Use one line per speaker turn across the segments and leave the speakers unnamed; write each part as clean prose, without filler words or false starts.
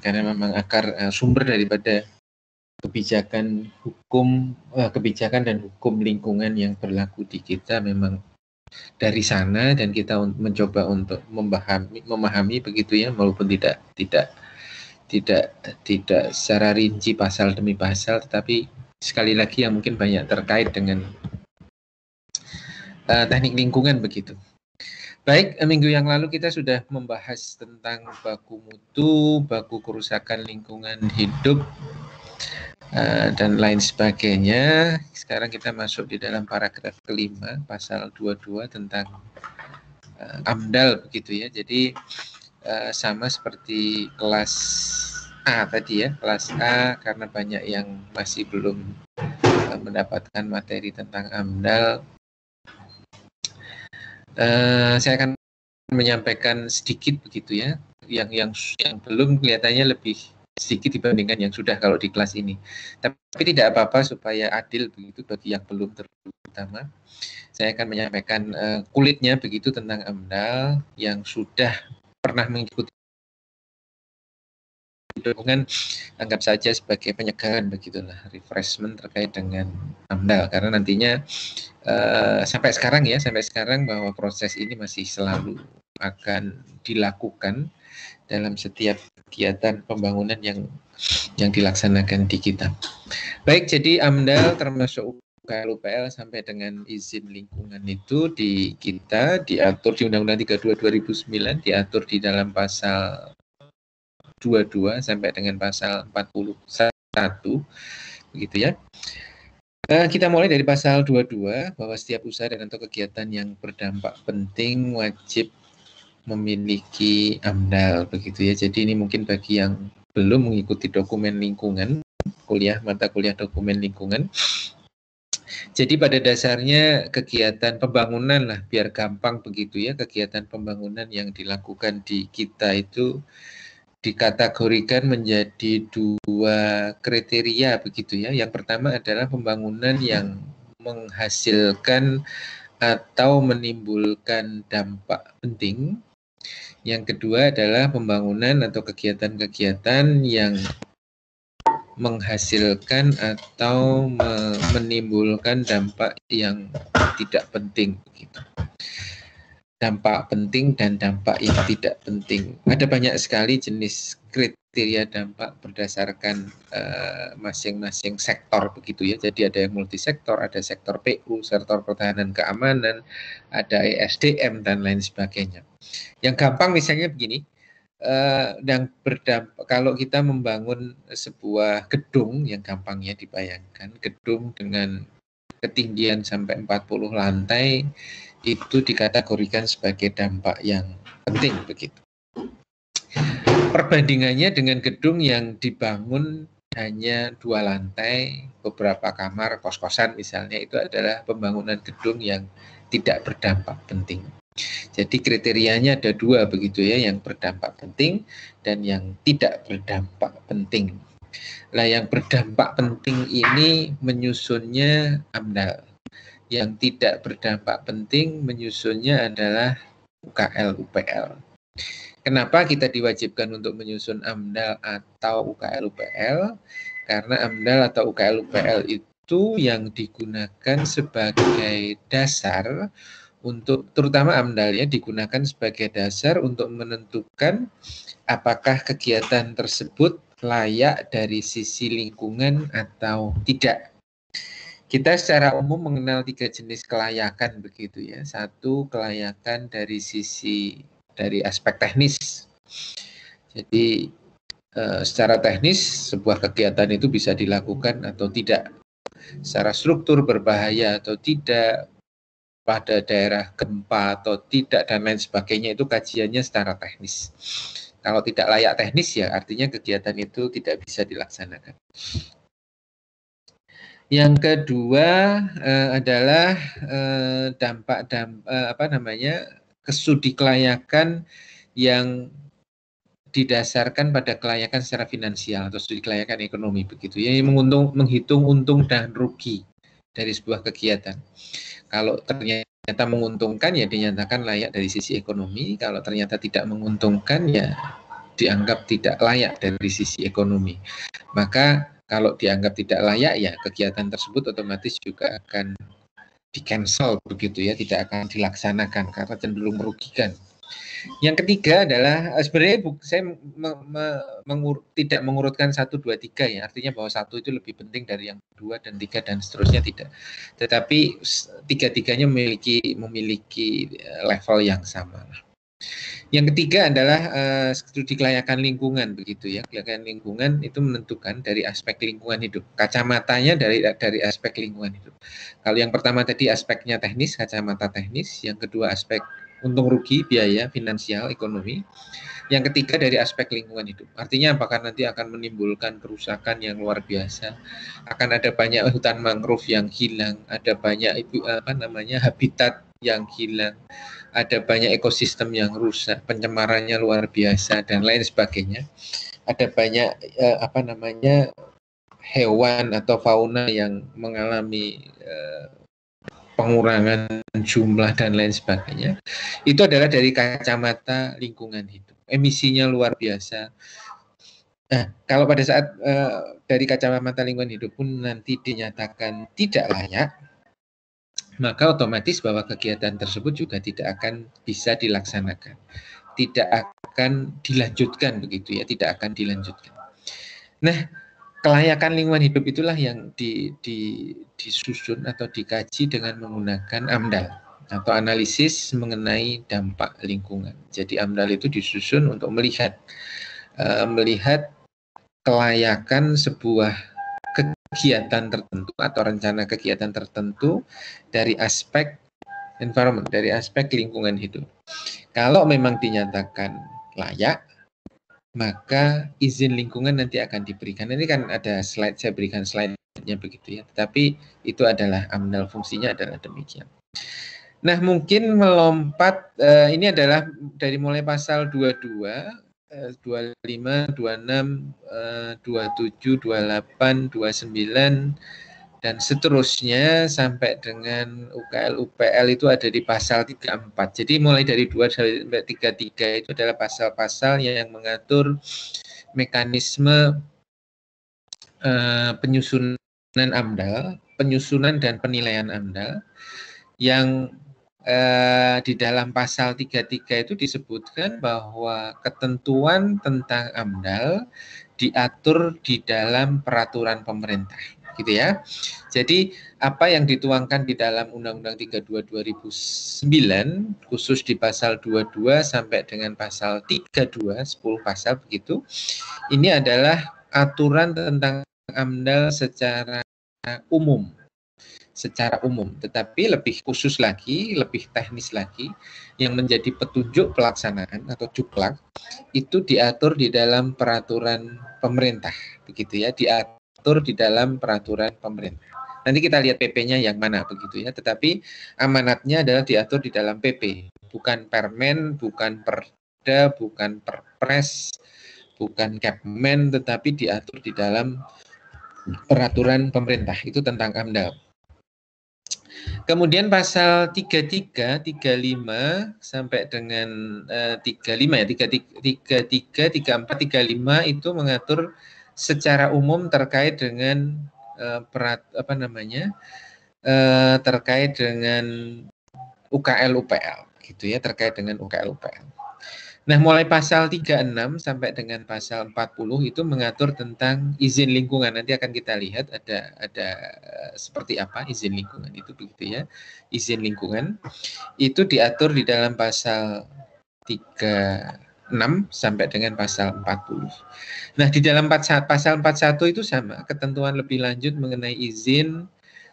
karena memang sumber daripada kebijakan dan hukum lingkungan yang berlaku di kita memang dari sana, dan kita mencoba untuk memahami begitu ya, walaupun tidak secara rinci pasal demi pasal, tetapi sekali lagi yang mungkin banyak terkait dengan teknik lingkungan begitu. Baik, minggu yang lalu kita sudah membahas tentang baku mutu, baku kerusakan lingkungan hidup, dan lain sebagainya. Sekarang kita masuk di dalam paragraf kelima, pasal 22 tentang AMDAL begitu ya. Jadi sama seperti kelas A tadi ya, kelas A, karena banyak yang masih belum mendapatkan materi tentang AMDAL. Saya akan menyampaikan sedikit begitu ya, yang belum kelihatannya lebih sedikit dibandingkan yang sudah kalau di kelas ini. Tapi tidak apa-apa supaya adil begitu bagi yang belum, terutama. Saya akan menyampaikan kulitnya begitu tentang AMDAL yang sudah pernah mengikuti dukungan, anggap saja sebagai penyegaran begitulah, refreshment terkait dengan AMDAL, karena nantinya sampai sekarang bahwa proses ini masih selalu akan dilakukan dalam setiap kegiatan pembangunan yang dilaksanakan di kita. Baik, jadi AMDAL termasuk UKL UPL sampai dengan izin lingkungan itu di kita diatur di Undang-Undang 32 2009, diatur di dalam pasal 22 sampai dengan pasal 41 begitu ya. Kita mulai dari pasal 22, bahwa setiap usaha dan atau kegiatan yang berdampak penting wajib memiliki AMDAL begitu ya. Jadi ini mungkin bagi yang belum mengikuti dokumen lingkungan, mata kuliah dokumen lingkungan. Jadi pada dasarnya kegiatan pembangunan lah, biar gampang begitu ya, kegiatan pembangunan yang dilakukan di kita itu dikategorikan menjadi dua kriteria begitu ya. Yang pertama adalah pembangunan yang menghasilkan atau menimbulkan dampak penting. Yang kedua adalah pembangunan atau kegiatan-kegiatan yang menghasilkan atau menimbulkan dampak yang tidak penting begitu. Dampak penting dan dampak yang tidak penting. Ada banyak sekali jenis kriteria dampak berdasarkan masing-masing sektor begitu ya. Jadi ada yang multisektor, ada sektor PU, sektor pertahanan keamanan, ada ESDM dan lain sebagainya. Yang gampang misalnya begini, yang berdampak kalau kita membangun sebuah gedung, yang gampangnya dibayangkan, gedung dengan ketinggian sampai 40 lantai itu dikategorikan sebagai dampak yang penting begitu. Perbandingannya dengan gedung yang dibangun hanya 2 lantai, beberapa kamar, kos-kosan misalnya, itu adalah pembangunan gedung yang tidak berdampak penting. Jadi kriterianya ada 2 begitu ya, yang berdampak penting dan yang tidak berdampak penting. Nah, yang berdampak penting ini menyusunnya AMDAL. Yang tidak berdampak penting menyusunnya adalah UKL UPL. Kenapa kita diwajibkan untuk menyusun AMDAL atau UKL UPL? Karena AMDAL atau UKL UPL itu yang digunakan sebagai dasar untuk, terutama AMDAL ya, digunakan sebagai dasar untuk menentukan apakah kegiatan tersebut layak dari sisi lingkungan atau tidak. Kita secara umum mengenal 3 jenis kelayakan begitu ya. Satu, kelayakan dari aspek teknis. Jadi secara teknis sebuah kegiatan itu bisa dilakukan atau tidak. Secara struktur berbahaya atau tidak, pada daerah gempa atau tidak, dan lain sebagainya, itu kajiannya secara teknis. Kalau tidak layak teknis ya artinya kegiatan itu tidak bisa dilaksanakan. Yang kedua adalah studi kelayakan yang didasarkan pada kelayakan secara finansial atau studi kelayakan ekonomi begitu ya, yang menghitung untung dan rugi dari sebuah kegiatan. Kalau ternyata menguntungkan ya dinyatakan layak dari sisi ekonomi, kalau ternyata tidak menguntungkan ya dianggap tidak layak dari sisi ekonomi. Maka kalau dianggap tidak layak, ya kegiatan tersebut otomatis juga akan di-cancel begitu ya, tidak akan dilaksanakan karena cenderung merugikan. Yang ketiga adalah sebenarnya saya tidak mengurutkan 1, 2, 3 ya, artinya bahwa 1 itu lebih penting dari yang 2 dan 3 dan seterusnya, tidak. Tetapi tiga-tiganya memiliki level yang sama. Yang ketiga adalah studi kelayakan lingkungan begitu ya. Kelayakan lingkungan itu menentukan dari aspek lingkungan hidup. Kacamatanya dari aspek lingkungan hidup. Kalau yang pertama tadi aspeknya teknis, kacamata teknis. Yang kedua aspek untung rugi, biaya, finansial, ekonomi. Yang ketiga dari aspek lingkungan hidup. Artinya apakah nanti akan menimbulkan kerusakan yang luar biasa, akan ada banyak hutan mangrove yang hilang, ada banyak habitat yang hilang, ada banyak ekosistem yang rusak, pencemarannya luar biasa dan lain sebagainya. Ada banyak hewan atau fauna yang mengalami pengurangan jumlah dan lain sebagainya. Itu adalah dari kacamata lingkungan hidup. Emisinya luar biasa. Nah, kalau pada saat dari kacamata lingkungan hidup pun nanti dinyatakan tidak layak, maka otomatis bahwa kegiatan tersebut juga tidak akan bisa dilaksanakan. Tidak akan dilanjutkan begitu ya, tidak akan dilanjutkan. Nah, kelayakan lingkungan hidup itulah yang disusun atau dikaji dengan menggunakan AMDAL atau analisis mengenai dampak lingkungan. Jadi AMDAL itu disusun untuk melihat kelayakan sebuah kegiatan tertentu atau rencana kegiatan tertentu dari aspek environment, dari aspek lingkungan hidup. Kalau memang dinyatakan layak, maka izin lingkungan nanti akan diberikan. Ini kan ada slide, saya berikan slide-nya begitu ya. Tetapi itu adalah AMDAL, fungsinya adalah demikian. Nah, mungkin melompat, ini adalah dari mulai pasal 22, 25, 26, 27, 28, 29, dan seterusnya sampai dengan UKL, UPL itu ada di pasal 34. Jadi mulai dari 2 sampai 33 itu adalah pasal-pasal yang mengatur mekanisme penyusunan AMDAL, penyusunan dan penilaian AMDAL, yang di dalam pasal 33 itu disebutkan bahwa ketentuan tentang AMDAL diatur di dalam peraturan pemerintah, gitu ya. Jadi apa yang dituangkan di dalam Undang-Undang 32 2009 khusus di pasal 22 sampai dengan pasal 32, 10 pasal begitu. Ini adalah aturan tentang AMDAL secara umum. Tetapi lebih khusus lagi, lebih teknis lagi, yang menjadi petunjuk pelaksanaan atau juklak itu diatur di dalam peraturan pemerintah, begitu ya, diatur di dalam peraturan pemerintah. Nanti kita lihat PP-nya yang mana begitu ya, tetapi amanatnya adalah diatur di dalam PP, bukan Permen, bukan Perda, bukan Perpres, bukan Kepmen, tetapi diatur di dalam peraturan pemerintah, itu tentang AMDAL. Kemudian pasal 33, 35 sampai dengan 35 ya, 33, 34, 35 itu mengatur secara umum terkait dengan terkait dengan UKL UPL gitu ya, terkait dengan UKL UPL. Nah, mulai pasal 36 sampai dengan pasal 40 itu mengatur tentang izin lingkungan. Nanti akan kita lihat ada seperti apa izin lingkungan itu begitu ya. Izin lingkungan itu diatur di dalam pasal 36 sampai dengan pasal 40. Nah, di dalam pasal 41 itu sama, ketentuan lebih lanjut mengenai izin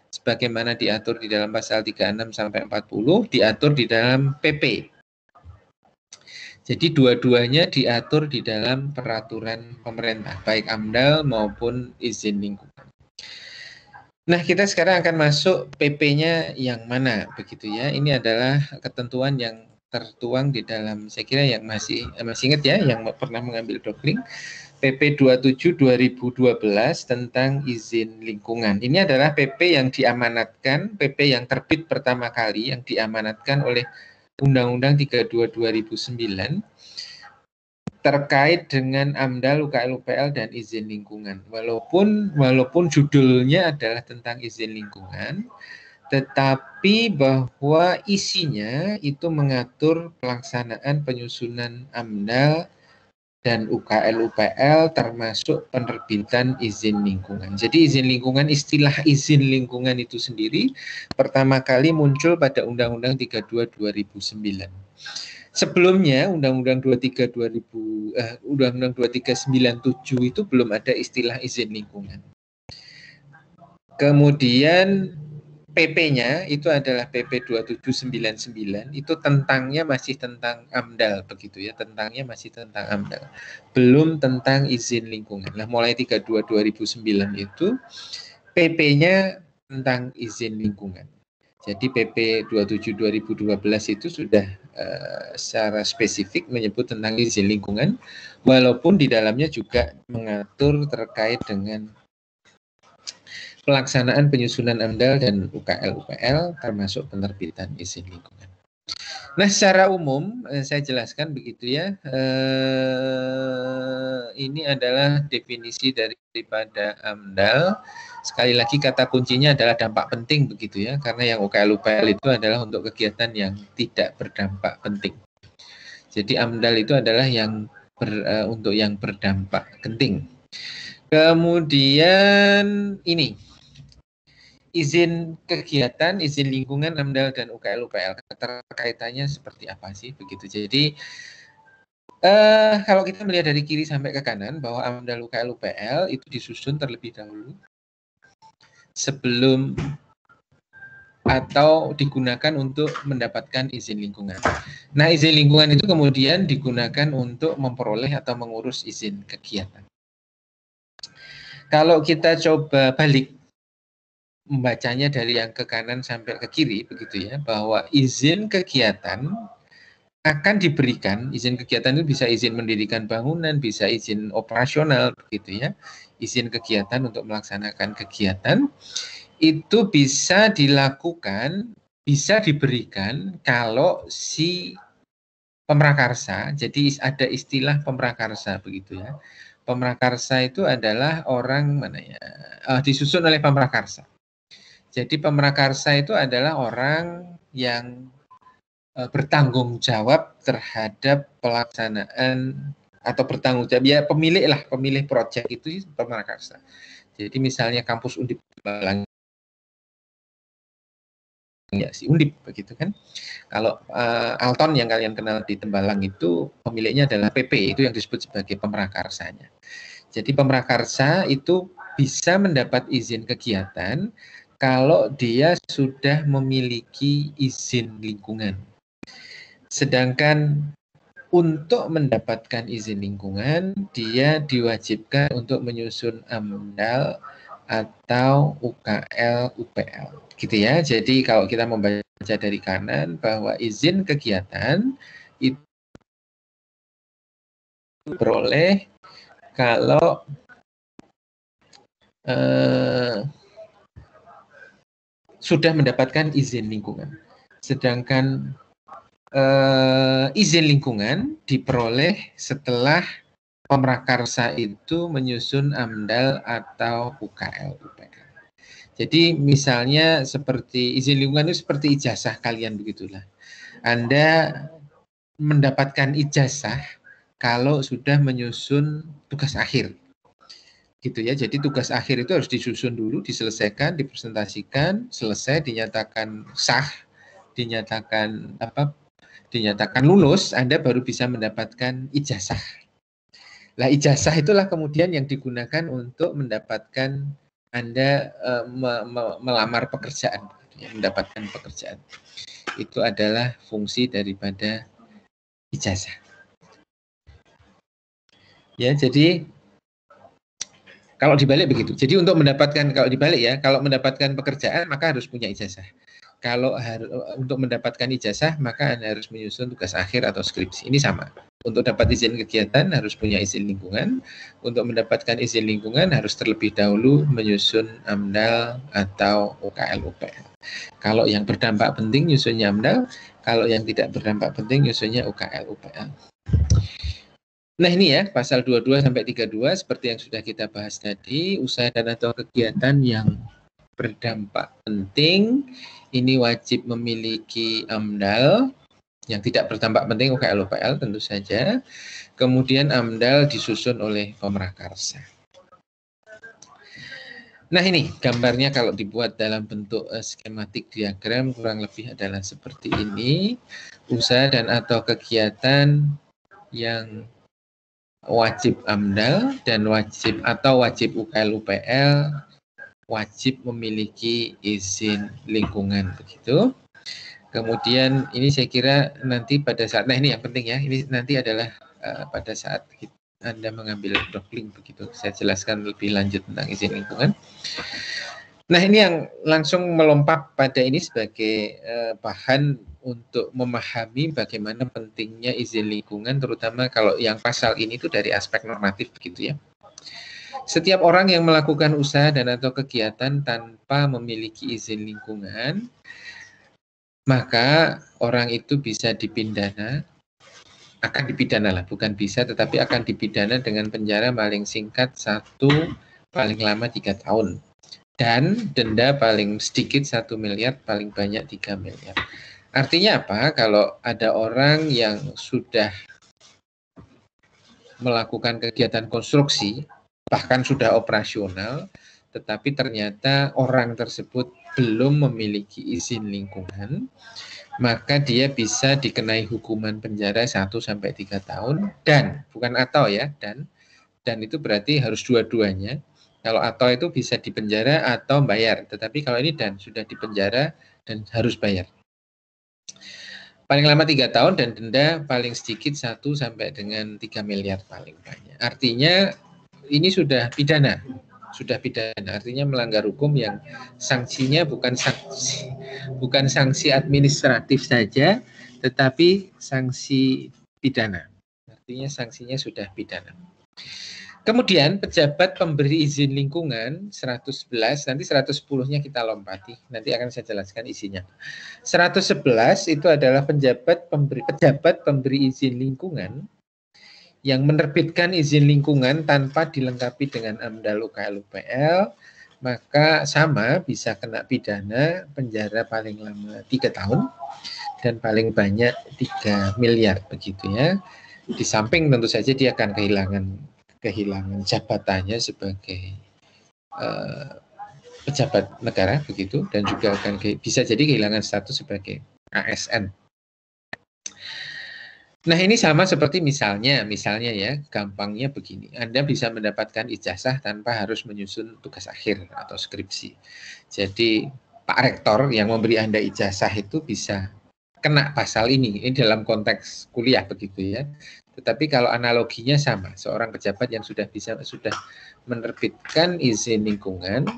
sebagaimana diatur di dalam pasal 36 sampai 40 diatur di dalam PP. Jadi dua-duanya diatur di dalam peraturan pemerintah, baik AMDAL maupun izin lingkungan. Nah, kita sekarang akan masuk PP-nya yang mana, begitu ya. Ini adalah ketentuan yang tertuang di dalam, saya kira yang masih ingat ya, yang pernah mengambil dokling, PP 27 2012 tentang izin lingkungan. Ini adalah PP yang diamanatkan, PP yang terbit pertama kali, yang diamanatkan oleh Undang-Undang 32 2009 terkait dengan AMDAL, UKL, UPL, dan izin lingkungan. Walaupun judulnya adalah tentang izin lingkungan, tetapi bahwa isinya itu mengatur pelaksanaan penyusunan AMDAL dan UKL UPL termasuk penerbitan izin lingkungan. Jadi izin lingkungan, istilah izin lingkungan itu sendiri pertama kali muncul pada Undang-Undang 32 2009. Sebelumnya Undang-Undang 23 Undang-Undang 2397 itu belum ada istilah izin lingkungan. Kemudian PP-nya itu adalah PP 2799, itu tentangnya masih tentang AMDAL begitu ya, tentangnya masih tentang AMDAL. Belum tentang izin lingkungan. Nah, mulai 32 2009 itu PP-nya tentang izin lingkungan. Jadi PP 27 2012 itu sudah secara spesifik menyebut tentang izin lingkungan, walaupun di dalamnya juga mengatur terkait dengan pelaksanaan penyusunan AMDAL dan UKL UPL termasuk penerbitan izin lingkungan. Nah, secara umum saya jelaskan begitu ya. Ini adalah definisi daripada AMDAL. Sekali lagi kata kuncinya adalah dampak penting begitu ya, karena yang UKL UPL itu adalah untuk kegiatan yang tidak berdampak penting. Jadi AMDAL itu adalah yang untuk yang berdampak penting. Kemudian ini izin kegiatan, izin lingkungan, AMDAL dan UKL UPL terkaitannya seperti apa sih begitu. Jadi kalau kita melihat dari kiri sampai ke kanan bahwa AMDAL, UKL, UPL itu disusun terlebih dahulu sebelum atau digunakan untuk mendapatkan izin lingkungan. Nah, izin lingkungan itu kemudian digunakan untuk memperoleh atau mengurus izin kegiatan. Kalau kita coba balik membacanya dari yang ke kanan sampai ke kiri begitu ya, bahwa izin kegiatan akan diberikan, izin kegiatan itu bisa izin mendirikan bangunan, bisa izin operasional begitu ya. Izin kegiatan untuk melaksanakan kegiatan itu bisa dilakukan, bisa diberikan kalau si pemrakarsa, jadi ada istilah pemrakarsa begitu ya. Pemrakarsa itu adalah orang mana ya, disusun oleh pemrakarsa. Jadi pemrakarsa itu adalah orang yang bertanggung jawab terhadap pelaksanaan atau bertanggung jawab ya pemilih proyek itu pemrakarsa. Jadi misalnya kampus Undip Tembalang ya si Undip begitu kan. Kalau Alton yang kalian kenal di Tembalang itu pemiliknya adalah PP, itu yang disebut sebagai pemrakarsanya. Jadi pemrakarsa itu bisa mendapat izin kegiatan kalau dia sudah memiliki izin lingkungan. Sedangkan untuk mendapatkan izin lingkungan, dia diwajibkan untuk menyusun AMDAL atau UKL UPL. Gitu ya. Jadi kalau kita membaca dari kanan bahwa izin kegiatan itu beroleh kalau sudah mendapatkan izin lingkungan. Sedangkan izin lingkungan diperoleh setelah pemrakarsa itu menyusun AMDAL atau UKL UPL. Jadi misalnya seperti izin lingkungan itu seperti ijazah kalian begitulah. Anda mendapatkan ijazah kalau sudah menyusun tugas akhir. Gitu ya. Jadi tugas akhir itu harus disusun dulu, diselesaikan, dipresentasikan, selesai, dinyatakan sah, dinyatakan lulus, Anda baru bisa mendapatkan ijazah. Nah, ijazah itulah kemudian yang digunakan untuk mendapatkan Anda melamar pekerjaan, mendapatkan pekerjaan. Itu adalah fungsi daripada ijazah. Ya, jadi kalau dibalik begitu. Jadi untuk mendapatkan, kalau dibalik ya, kalau mendapatkan pekerjaan maka harus punya ijazah. Kalau untuk mendapatkan ijazah maka Anda harus menyusun tugas akhir atau skripsi. Ini sama. Untuk dapat izin kegiatan harus punya izin lingkungan. Untuk mendapatkan izin lingkungan harus terlebih dahulu menyusun AMDAL atau UKL UPL. Kalau yang berdampak penting nyusunnya AMDAL, kalau yang tidak berdampak penting nyusunnya UKL UPL. Nah ini ya, pasal 22 sampai 32 seperti yang sudah kita bahas tadi, usaha dan atau kegiatan yang berdampak penting, ini wajib memiliki AMDAL, yang tidak berdampak penting UKL-UPL tentu saja. Kemudian AMDAL disusun oleh Pemrakarsa. Nah ini gambarnya kalau dibuat dalam bentuk skematik diagram kurang lebih adalah seperti ini. Usaha dan atau kegiatan yang wajib AMDAL dan wajib UKL-UPL wajib memiliki izin lingkungan begitu. Kemudian ini saya kira nanti pada saat, nah ini yang penting ya, ini nanti adalah pada saat Anda mengambil dropling begitu. Saya jelaskan lebih lanjut tentang izin lingkungan. Nah ini yang langsung melompat pada ini sebagai bahan untuk memahami bagaimana pentingnya izin lingkungan, terutama kalau yang pasal ini itu dari aspek normatif begitu ya. Setiap orang yang melakukan usaha dan atau kegiatan tanpa memiliki izin lingkungan, maka orang itu bisa dipidana, akan dipidana lah, bukan bisa tetapi akan dipidana dengan penjara paling singkat 1, paling lama 3 tahun. Dan denda paling sedikit 1 miliar, paling banyak 3 miliar. Artinya apa? Kalau ada orang yang sudah melakukan kegiatan konstruksi, bahkan sudah operasional, tetapi ternyata orang tersebut belum memiliki izin lingkungan, maka dia bisa dikenai hukuman penjara 1-3 tahun, dan bukan atau ya, dan itu berarti harus dua-duanya. Kalau atau itu bisa dipenjara atau bayar, tetapi kalau ini dan sudah dipenjara dan harus bayar. Paling lama 3 tahun dan denda paling sedikit 1 sampai dengan 3 miliar paling banyak. Artinya ini sudah pidana. Sudah pidana, artinya melanggar hukum yang sanksinya bukan sanksi administratif saja, tetapi sanksi pidana. Artinya sanksinya sudah pidana. Kemudian pejabat pemberi izin lingkungan 111, nanti 110-nya kita lompati, nanti akan saya jelaskan isinya. 111 itu adalah pejabat pemberi izin lingkungan yang menerbitkan izin lingkungan tanpa dilengkapi dengan AMDAL UKL-UPL, maka sama bisa kena pidana penjara paling lama 3 tahun dan paling banyak 3 miliar begitu ya. Di samping tentu saja dia akan kehilangan jabatannya sebagai pejabat negara begitu, dan juga akan bisa jadi kehilangan status sebagai ASN. Nah ini sama seperti misalnya ya, gampangnya begini, Anda bisa mendapatkan ijazah tanpa harus menyusun tugas akhir atau skripsi. Jadi Pak Rektor yang memberi Anda ijazah itu bisa kena pasal ini dalam konteks kuliah begitu ya. Tetapi kalau analoginya sama, seorang pejabat yang sudah menerbitkan izin lingkungan,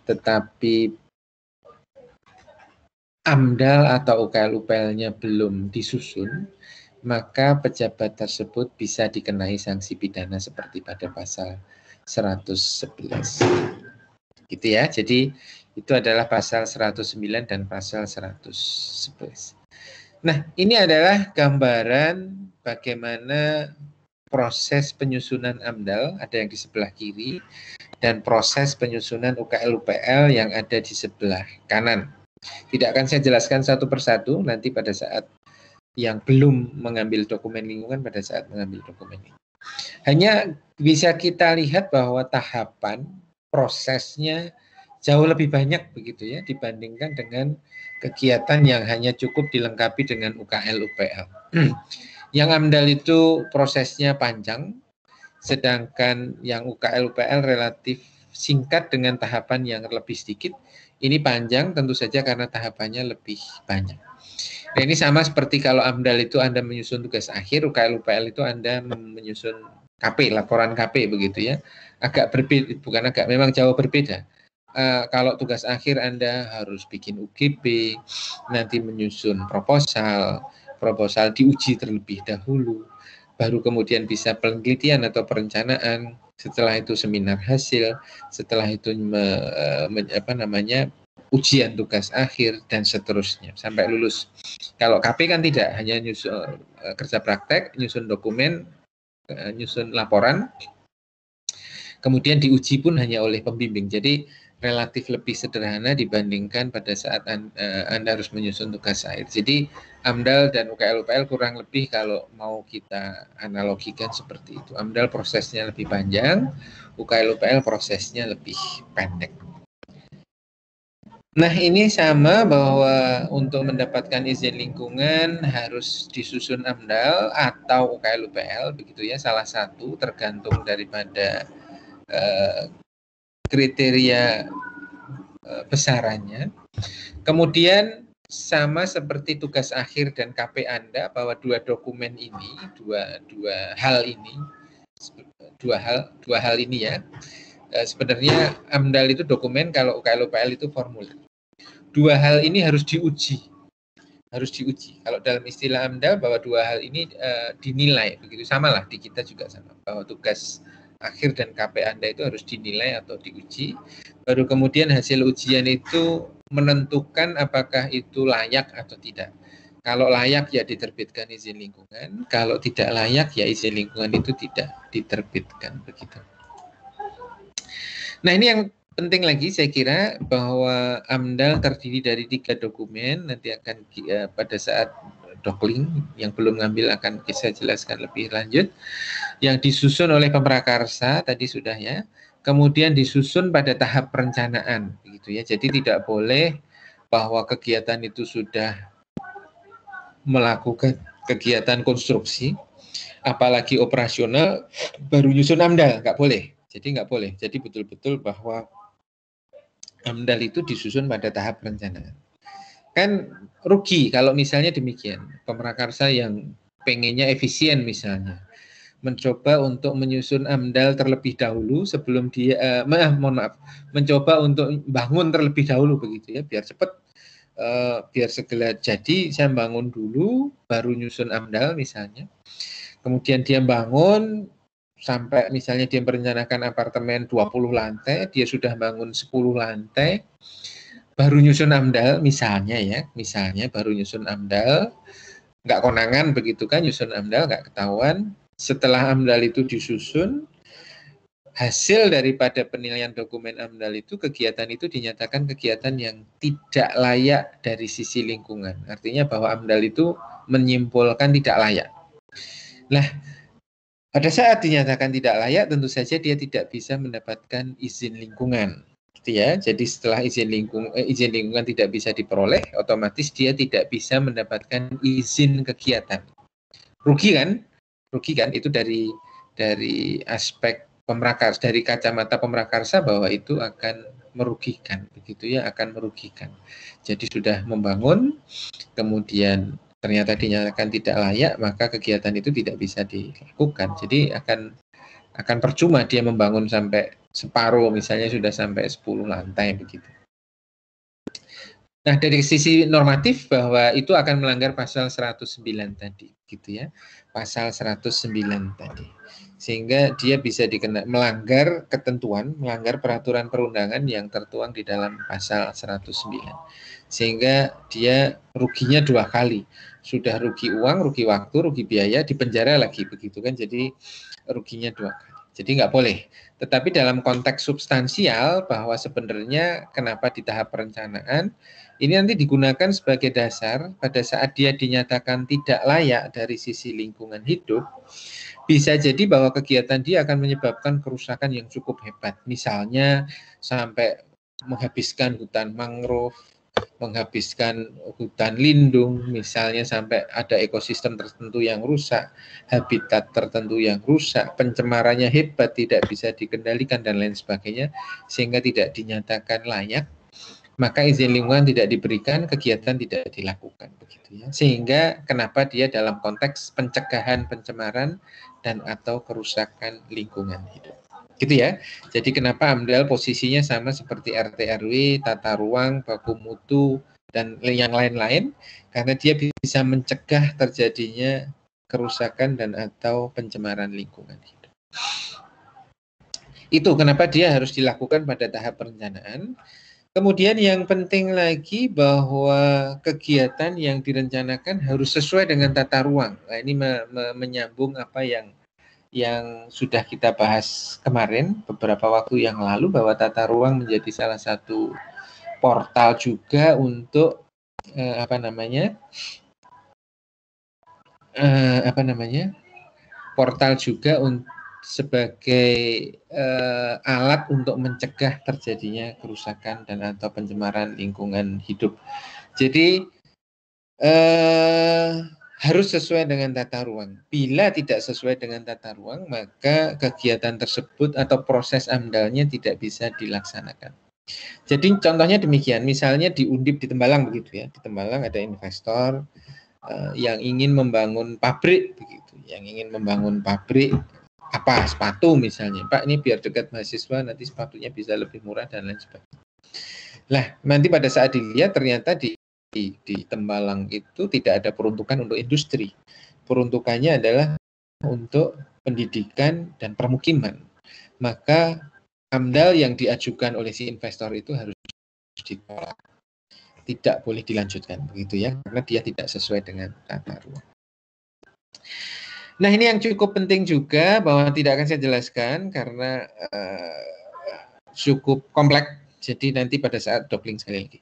tetapi AMDAL atau UKL-UPL-nya belum disusun, maka pejabat tersebut bisa dikenai sanksi pidana seperti pada pasal 111. Gitu ya. Jadi itu adalah pasal 109 dan pasal 111. Nah, ini adalah gambaran bagaimana proses penyusunan AMDAL, ada yang di sebelah kiri, dan proses penyusunan UKL-UPL yang ada di sebelah kanan. Tidak akan saya jelaskan satu persatu, nanti pada saat yang belum mengambil dokumen lingkungan, pada saat mengambil dokumen lingkungan. Hanya bisa kita lihat bahwa tahapan prosesnya jauh lebih banyak begitu ya, dibandingkan dengan kegiatan yang hanya cukup dilengkapi dengan UKL-UPL. Yang AMDAL itu prosesnya panjang, sedangkan yang UKL-UPL relatif singkat dengan tahapan yang lebih sedikit. Ini panjang tentu saja karena tahapannya lebih banyak. Nah ini sama seperti kalau AMDAL itu Anda menyusun tugas akhir, UKL-UPL itu Anda menyusun KP, laporan KP begitu ya. Agak berbeda, bukan agak, memang jauh berbeda. Kalau tugas akhir Anda harus bikin UGB, nanti menyusun proposal diuji terlebih dahulu, baru kemudian bisa penelitian atau perencanaan, setelah itu seminar hasil, setelah itu ujian tugas akhir dan seterusnya sampai lulus. Kalau KP kan tidak, hanya nyusun kerja praktek, nyusun dokumen, nyusun laporan. Kemudian diuji pun hanya oleh pembimbing. Jadi relatif lebih sederhana dibandingkan pada saat Anda harus menyusun tugas akhir. Jadi AMDAL dan UKL-UPL kurang lebih kalau mau kita analogikan seperti itu. AMDAL prosesnya lebih panjang, UKL-UPL prosesnya lebih pendek. Nah, ini sama bahwa untuk mendapatkan izin lingkungan harus disusun AMDAL atau UKL-UPL, begitu ya, salah satu tergantung daripada kriteria besarannya. Kemudian sama seperti tugas akhir dan KP Anda bahwa dua dokumen ini, dua hal ini ya. Sebenarnya AMDAL itu dokumen, kalau UKL-UPL itu formulir. Dua hal ini harus diuji. Kalau dalam istilah AMDAL bahwa dua hal ini dinilai, begitu samalah di kita juga sama, bahwa tugas akhir dan KP Anda itu harus dinilai atau diuji. Baru kemudian hasil ujian itu menentukan apakah itu layak atau tidak. Kalau layak ya diterbitkan izin lingkungan, kalau tidak layak ya izin lingkungan itu tidak diterbitkan, begitu. Nah, ini yang penting lagi saya kira, bahwa AMDAL terdiri dari 3 dokumen, nanti akan pada saat dokling yang belum ngambil akan saya jelaskan lebih lanjut. Yang disusun oleh pemrakarsa tadi sudah ya. Kemudian disusun pada tahap perencanaan, begitu ya. Jadi tidak boleh bahwa kegiatan itu sudah melakukan kegiatan konstruksi, apalagi operasional, baru nyusun AMDAL, nggak boleh. Jadi nggak boleh. Jadi betul-betul bahwa AMDAL itu disusun pada tahap perencanaan. Kan rugi kalau misalnya demikian. Pemrakarsa yang pengennya efisien misalnya, mencoba untuk menyusun AMDAL terlebih dahulu sebelum dia mencoba untuk bangun terlebih dahulu, begitu ya, biar cepat, biar segera jadi, saya bangun dulu baru nyusun AMDAL misalnya. Kemudian dia bangun sampai misalnya dia merencanakan apartemen 20 lantai, dia sudah bangun 10 lantai, baru nyusun AMDAL misalnya ya, baru nyusun AMDAL, nggak konangan begitu kan, nyusun AMDAL nggak ketahuan. Setelah AMDAL itu disusun, hasil daripada penilaian dokumen AMDAL itu, kegiatan itu dinyatakan kegiatan yang tidak layak dari sisi lingkungan. Artinya bahwa AMDAL itu menyimpulkan tidak layak. Nah, pada saat dinyatakan tidak layak, tentu saja dia tidak bisa mendapatkan izin lingkungan. Ya, jadi setelah izin lingkungan tidak bisa diperoleh, otomatis dia tidak bisa mendapatkan izin kegiatan. Rugi kan? Itu dari aspek pemrakarsa, dari kacamata pemrakarsa, bahwa itu akan merugikan, begitu ya, akan merugikan. Jadi sudah membangun, kemudian ternyata dinyatakan tidak layak, maka kegiatan itu tidak bisa dilakukan. Jadi akan percuma dia membangun sampai separuh, misalnya sudah sampai 10 lantai begitu. Nah, dari sisi normatif bahwa itu akan melanggar pasal 109 tadi, gitu ya. Pasal 109 tadi. Sehingga dia bisa melanggar ketentuan, melanggar peraturan perundangan yang tertuang di dalam pasal 109. Sehingga dia ruginya 2 kali. Sudah rugi uang, rugi waktu, rugi biaya, dipenjara lagi, begitu kan. Jadi ruginya 2 kali. Jadi nggak boleh. Tetapi dalam konteks substansial, bahwa sebenarnya kenapa di tahap perencanaan, ini nanti digunakan sebagai dasar pada saat dia dinyatakan tidak layak dari sisi lingkungan hidup, bisa jadi bahwa kegiatan dia akan menyebabkan kerusakan yang cukup hebat. Misalnya sampai menghabiskan hutan mangrove, menghabiskan hutan lindung, misalnya sampai ada ekosistem tertentu yang rusak, habitat tertentu yang rusak, pencemarannya hebat, tidak bisa dikendalikan dan lain sebagainya, sehingga tidak dinyatakan layak, maka izin lingkungan tidak diberikan, kegiatan tidak dilakukan, begitu ya. Sehingga kenapa dia dalam konteks pencegahan pencemaran dan atau kerusakan lingkungan hidup. Gitu ya. Jadi kenapa AMDAL posisinya sama seperti RT RW, tata ruang, baku mutu, dan yang lain-lain, karena dia bisa mencegah terjadinya kerusakan dan atau pencemaran lingkungan hidup. Itu kenapa dia harus dilakukan pada tahap perencanaan. Kemudian yang penting lagi bahwa kegiatan yang direncanakan harus sesuai dengan tata ruang. Nah, ini menyambung apa yang yang sudah kita bahas kemarin beberapa waktu yang lalu, bahwa tata ruang menjadi salah satu portal juga untuk portal juga sebagai alat untuk mencegah terjadinya kerusakan dan atau pencemaran lingkungan hidup. Jadi harus sesuai dengan tata ruang. Bila tidak sesuai dengan tata ruang, maka kegiatan tersebut atau proses AMDAL-nya tidak bisa dilaksanakan. Jadi contohnya demikian, misalnya di Undip di Tembalang begitu ya, di Tembalang ada investor yang ingin membangun pabrik begitu, yang ingin membangun pabrik sepatu misalnya, Pak ini biar dekat mahasiswa nanti sepatunya bisa lebih murah dan lain sebagainya. Lah nanti pada saat dilihat ternyata di Tembalang itu tidak ada peruntukan untuk industri, peruntukannya adalah untuk pendidikan dan permukiman. Maka AMDAL yang diajukan oleh si investor itu harus ditolak, tidak boleh dilanjutkan begitu ya, karena dia tidak sesuai dengan tata ruang. Nah ini yang cukup penting juga, bahwa tidak akan saya jelaskan karena cukup kompleks, jadi nanti pada saat doubling sekali lagi.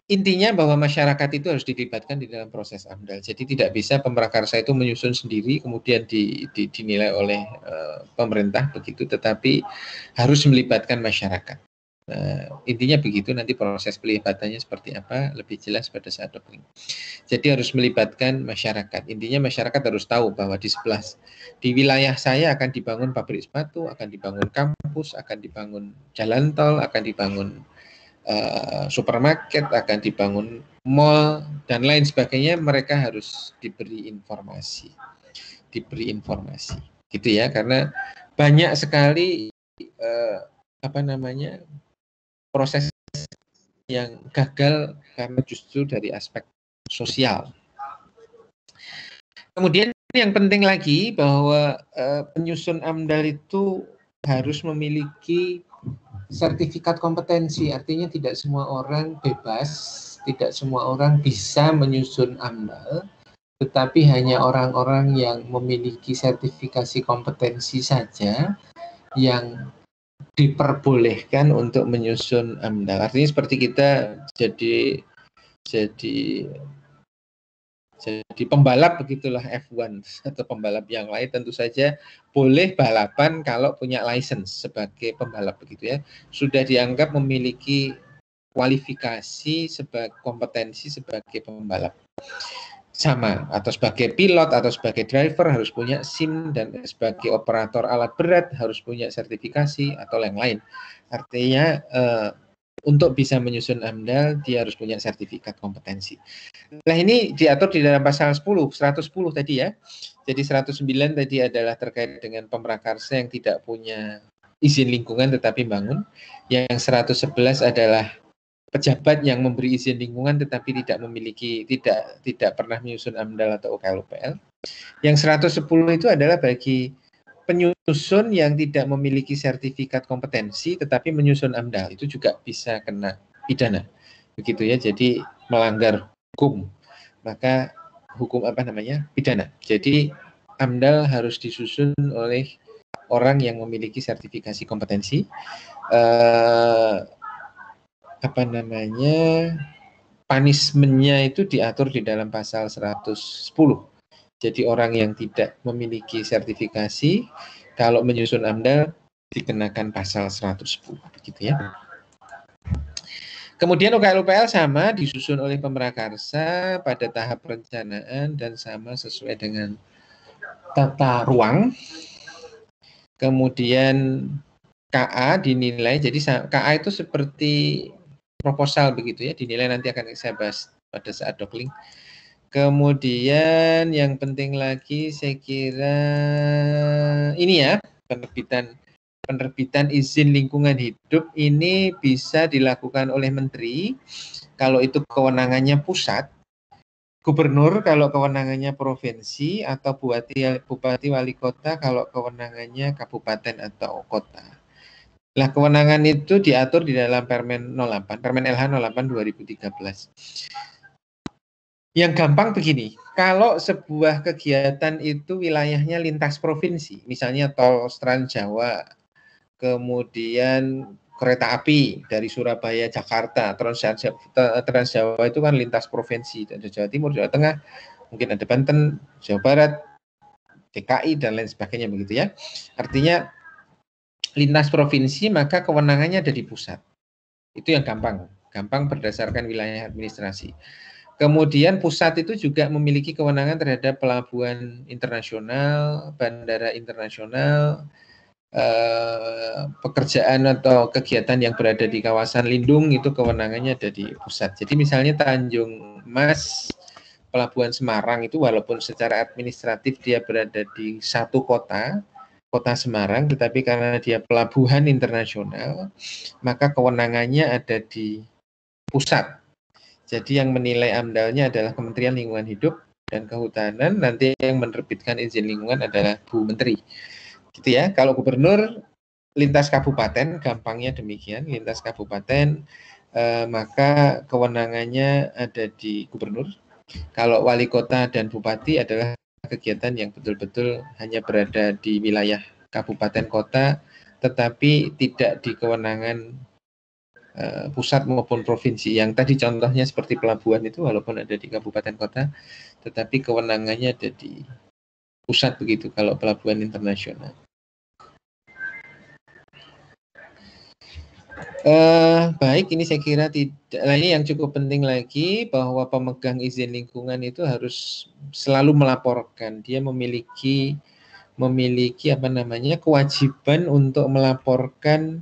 Intinya bahwa masyarakat itu harus dilibatkan di dalam proses AMDAL. Jadi tidak bisa pemrakarsa itu menyusun sendiri kemudian dinilai oleh pemerintah begitu, tetapi harus melibatkan masyarakat. Intinya begitu, nanti proses pelibatannya seperti apa lebih jelas pada saat doubling. Jadi harus melibatkan masyarakat. Intinya masyarakat harus tahu bahwa di wilayah saya akan dibangun pabrik sepatu, akan dibangun kampus, akan dibangun jalan tol, akan dibangun supermarket, akan dibangun mall dan lain sebagainya. Mereka harus diberi informasi, gitu ya, karena banyak sekali proses yang gagal karena justru dari aspek sosial. Kemudian yang penting lagi bahwa penyusun AMDAL itu harus memiliki sertifikat kompetensi, artinya tidak semua orang bebas, tidak semua orang bisa menyusun AMDAL, tetapi hanya orang-orang yang memiliki sertifikasi kompetensi saja yang diperbolehkan untuk menyusun AMDAL. Artinya seperti kita jadi pembalap begitulah, F1 atau pembalap yang lain tentu saja boleh balapan kalau punya license sebagai pembalap begitu ya, sudah dianggap memiliki kualifikasi sebagai kompetensi sebagai pembalap. Sama, atau sebagai pilot atau sebagai driver harus punya SIM, dan sebagai operator alat berat harus punya sertifikasi atau yang lain. Artinya untuk bisa menyusun AMDAL dia harus punya sertifikat kompetensi. Nah ini diatur di dalam pasal 110 tadi ya. Jadi 109 tadi adalah terkait dengan pemrakarsa yang tidak punya izin lingkungan tetapi bangun. Yang 111 adalah pejabat yang memberi izin lingkungan tetapi tidak pernah menyusun AMDAL atau OKL-UPL. Yang 110 itu adalah bagi penyusun yang tidak memiliki sertifikat kompetensi tetapi menyusun AMDAL, itu juga bisa kena pidana. Begitu ya. Jadi melanggar hukum. Maka hukum pidana. Jadi AMDAL harus disusun oleh orang yang memiliki sertifikasi kompetensi. Punishment-nya itu diatur di dalam pasal 110. Jadi orang yang tidak memiliki sertifikasi kalau menyusun AMDAL dikenakan pasal 110 begitu ya. Kemudian OKL-UPL sama disusun oleh pemrakarsa pada tahap perencanaan dan sama sesuai dengan tata ruang. Kemudian KA dinilai, jadi KA itu seperti proposal begitu ya, dinilai nanti akan saya bahas pada saat doubling. Kemudian yang penting lagi saya kira ini ya, penerbitan izin lingkungan hidup ini bisa dilakukan oleh menteri kalau itu kewenangannya pusat, gubernur kalau kewenangannya provinsi, atau bupati wali kota kalau kewenangannya kabupaten atau kota. Lah kewenangan itu diatur di dalam Permen 08, Permen LH 08 2013. Yang gampang begini, kalau sebuah kegiatan itu wilayahnya lintas provinsi, misalnya tol Trans Jawa, kemudian kereta api dari Surabaya, Jakarta, Trans Jawa itu kan lintas provinsi, ada Jawa Timur, Jawa Tengah, mungkin ada Banten, Jawa Barat, DKI, dan lain sebagainya begitu ya. Artinya lintas provinsi maka kewenangannya ada di pusat. Itu yang gampang berdasarkan wilayah administrasi. Kemudian pusat itu juga memiliki kewenangan terhadap pelabuhan internasional, bandara internasional, pekerjaan atau kegiatan yang berada di kawasan lindung itu kewenangannya ada di pusat. Jadi misalnya Tanjung Mas, Pelabuhan Semarang itu walaupun secara administratif dia berada di satu kota Semarang, tetapi karena dia pelabuhan internasional, maka kewenangannya ada di pusat. Jadi yang menilai AMDAL-nya adalah Kementerian Lingkungan Hidup dan Kehutanan, nanti yang menerbitkan izin lingkungan adalah Bu Menteri. Gitu ya. Kalau gubernur lintas kabupaten, gampangnya demikian, lintas kabupaten, maka kewenangannya ada di gubernur. Kalau wali kota dan bupati adalah kegiatan yang betul-betul hanya berada di wilayah kabupaten kota, tetapi tidak di kewenangan pusat maupun provinsi. Yang tadi contohnya seperti pelabuhan itu walaupun ada di kabupaten kota, tetapi kewenangannya ada di pusat begitu kalau pelabuhan internasional. Baik, ini saya kira tidak. Nah, ini yang cukup penting lagi bahwa pemegang izin lingkungan itu harus selalu melaporkan. Dia memiliki kewajiban untuk melaporkan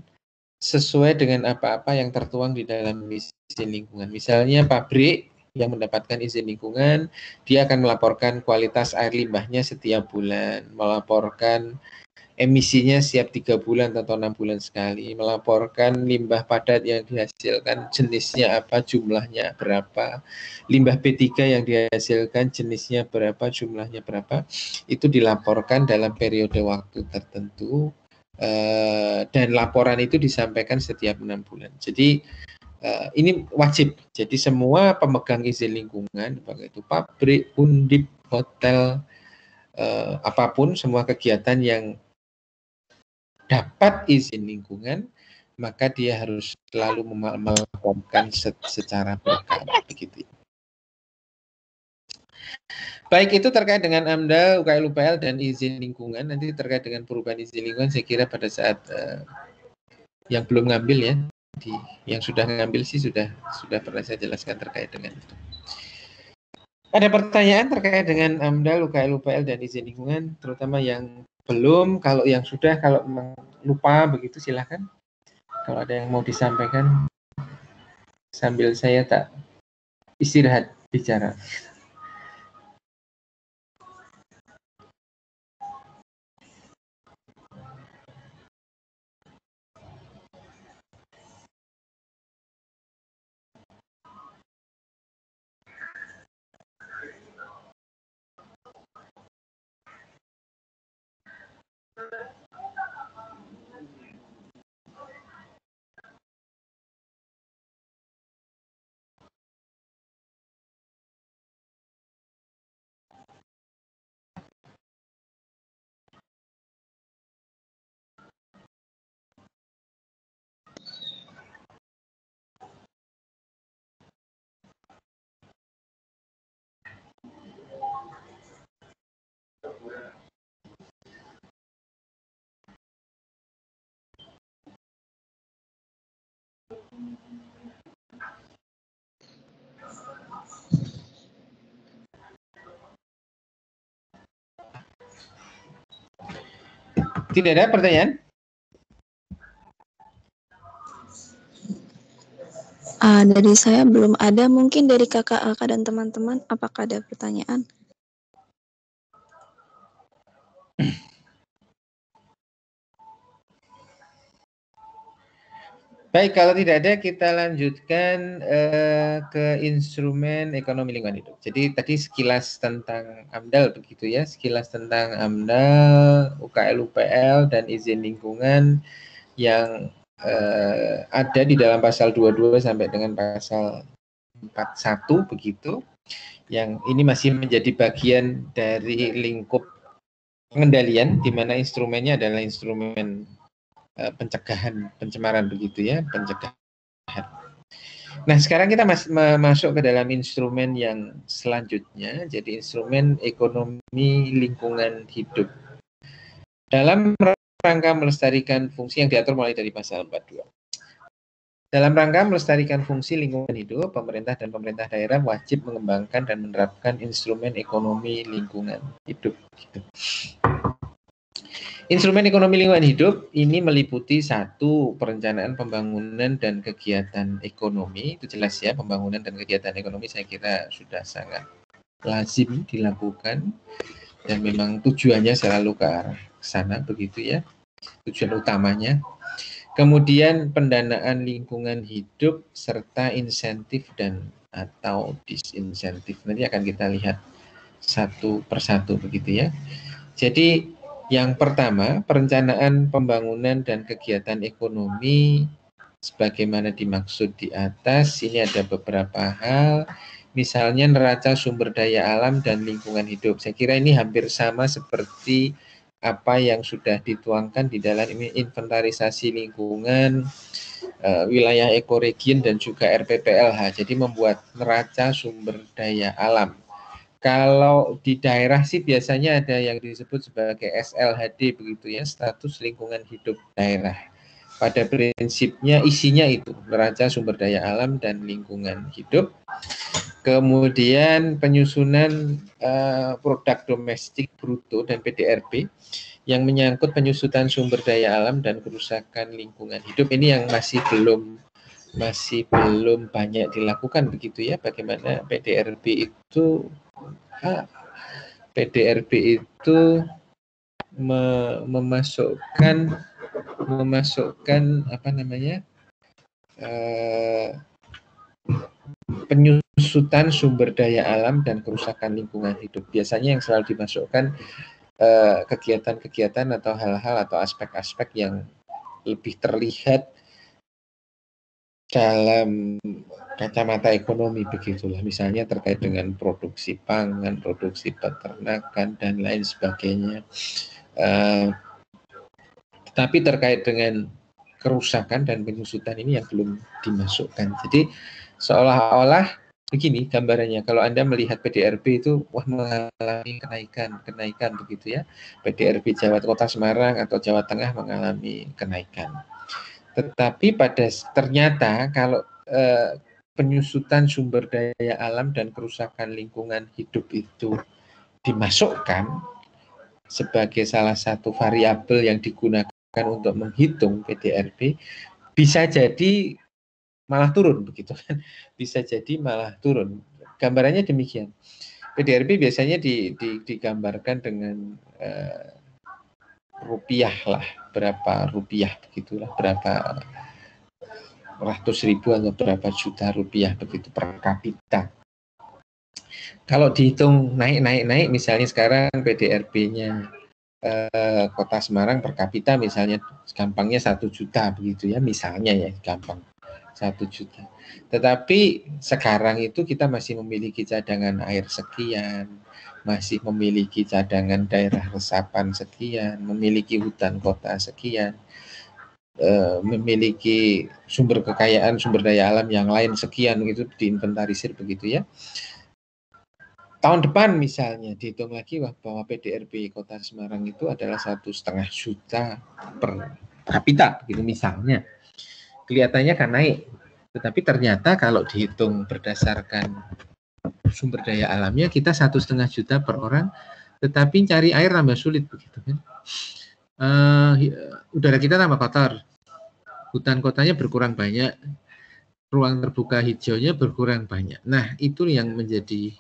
sesuai dengan apa-apa yang tertuang di dalam izin lingkungan. Misalnya pabrik yang mendapatkan izin lingkungan, dia akan melaporkan kualitas air limbahnya setiap bulan, melaporkan emisinya setiap 3 bulan atau 6 bulan sekali, melaporkan limbah padat yang dihasilkan jenisnya apa, jumlahnya berapa, limbah B3 yang dihasilkan jenisnya berapa, jumlahnya berapa, itu dilaporkan dalam periode waktu tertentu. Dan laporan itu disampaikan setiap 6 bulan. Jadi ini wajib. Jadi semua pemegang izin lingkungan, baik itu pabrik, undip, hotel, apapun, semua kegiatan yang dapat izin lingkungan, maka dia harus selalu melaporkan secara berkala begitu. Baik, itu terkait dengan AMDAL, UKL, UPL, dan izin lingkungan. Nanti terkait dengan perubahan izin lingkungan, saya kira pada saat yang belum ngambil ya, yang sudah ngambil sih sudah pernah saya jelaskan terkait dengan itu. Ada pertanyaan terkait dengan AMDAL, UKL, UPL, dan izin lingkungan, terutama yang belum. Kalau yang sudah, kalau lupa begitu silakan. Kalau ada yang mau disampaikan sambil saya tak istirahat bicara. Tidak ada pertanyaan?
Dari saya belum ada, mungkin dari kakak Alka dan teman-teman, apakah ada pertanyaan?
Baik, kalau tidak ada kita lanjutkan ke instrumen ekonomi lingkungan hidup. Jadi tadi sekilas tentang AMDAL begitu ya, sekilas tentang AMDAL, UKL, UPL, dan izin lingkungan yang ada di dalam pasal 22 sampai dengan pasal 41 begitu. Yang ini masih menjadi bagian dari lingkup pengendalian, di mana instrumennya adalah instrumen pencegahan pencemaran begitu ya, pencegahan. Nah, sekarang kita masuk ke dalam instrumen yang selanjutnya, jadi instrumen ekonomi lingkungan hidup. Dalam rangka melestarikan fungsi yang diatur mulai dari pasal 42. Dalam rangka melestarikan fungsi lingkungan hidup, pemerintah dan pemerintah daerah wajib mengembangkan dan menerapkan instrumen ekonomi lingkungan hidup. Instrumen ekonomi lingkungan hidup ini meliputi satu, perencanaan pembangunan dan kegiatan ekonomi. Itu jelas ya, pembangunan dan kegiatan ekonomi saya kira sudah sangat lazim dilakukan dan memang tujuannya selalu ke arah sana begitu ya, tujuan utamanya. Kemudian pendanaan lingkungan hidup serta insentif dan atau disinsentif. Nanti akan kita lihat satu persatu begitu ya. Jadi yang pertama, perencanaan pembangunan dan kegiatan ekonomi sebagaimana dimaksud di atas, ini ada beberapa hal, misalnya neraca sumber daya alam dan lingkungan hidup. Saya kira ini hampir sama seperti apa yang sudah dituangkan di dalam inventarisasi lingkungan, wilayah ekoregien dan juga RPPLH. Jadi membuat neraca sumber daya alam. Kalau di daerah sih biasanya ada yang disebut sebagai SLHD begitu ya, status lingkungan hidup daerah. Pada prinsipnya isinya itu, neraca sumber daya alam dan lingkungan hidup. Kemudian penyusunan produk domestik bruto dan PDRB yang menyangkut penyusutan sumber daya alam dan kerusakan lingkungan hidup. Ini yang masih belum banyak dilakukan begitu ya, bagaimana PDRB itu memasukkan apa namanya penyusutan sumber daya alam dan kerusakan lingkungan hidup. Biasanya yang selalu dimasukkan kegiatan-kegiatan atau hal-hal atau aspek-aspek yang lebih terlihat dalam kacamata ekonomi begitulah, misalnya terkait dengan produksi pangan, produksi peternakan dan lain sebagainya. Tetapi terkait dengan kerusakan dan penyusutan ini yang belum dimasukkan. Jadi seolah-olah begini gambarannya, kalau Anda melihat PDRB itu wah mengalami kenaikan begitu ya. PDRB Jawa Kota Semarang atau Jawa Tengah mengalami kenaikan. Tetapi ternyata kalau penyusutan sumber daya alam dan kerusakan lingkungan hidup itu dimasukkan sebagai salah satu variabel yang digunakan untuk menghitung PDRB, bisa jadi malah turun begitu kan, bisa jadi malah turun. Gambarannya demikian. PDRB biasanya digambarkan dengan rupiah lah, berapa rupiah begitulah, berapa ratus ribu atau berapa juta rupiah begitu per kapita. Kalau dihitung naik misalnya sekarang PDRB-nya Kota Semarang per kapita misalnya gampangnya 1 juta begitu ya, misalnya ya, gampang 1 juta. Tetapi sekarang itu kita masih memiliki cadangan air sekian, masih memiliki cadangan daerah resapan sekian, memiliki hutan kota sekian, memiliki sumber kekayaan, sumber daya alam yang lain sekian, itu diinventarisir begitu ya. Tahun depan misalnya dihitung lagi bahwa PDRB Kota Semarang itu adalah 1,5 juta per kapita begitu misalnya. Kelihatannya kan naik, tetapi ternyata kalau dihitung berdasarkan sumber daya alamnya kita 1,5 juta per orang, tetapi cari air tambah sulit begitu kan. Udara kita tambah kotor, hutan kotanya berkurang banyak, ruang terbuka hijaunya berkurang banyak. Nah, itu yang menjadi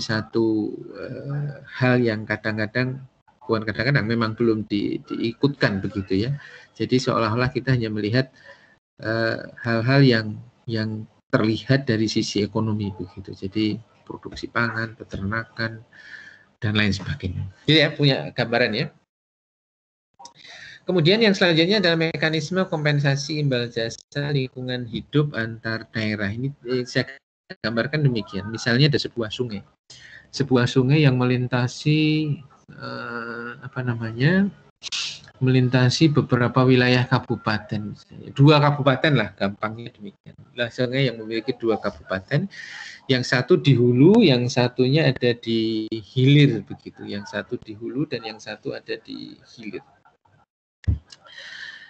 satu hal yang kadang-kadang memang belum diikutkan begitu ya. Jadi seolah-olah kita hanya melihat hal-hal yang terlihat dari sisi ekonomi begitu. Jadi produksi pangan, peternakan dan lain sebagainya. Jadi ya punya gambaran ya. Kemudian yang selanjutnya adalah mekanisme kompensasi imbal jasa lingkungan hidup antar daerah. Ini saya gambarkan demikian. Misalnya ada sebuah sungai yang melintasi melintasi beberapa wilayah kabupaten, dua kabupaten lah gampangnya demikian. Lah sungai yang memiliki dua kabupaten, yang satu di hulu, yang satunya ada di hilir begitu. Yang satu di hulu dan yang satu ada di hilir.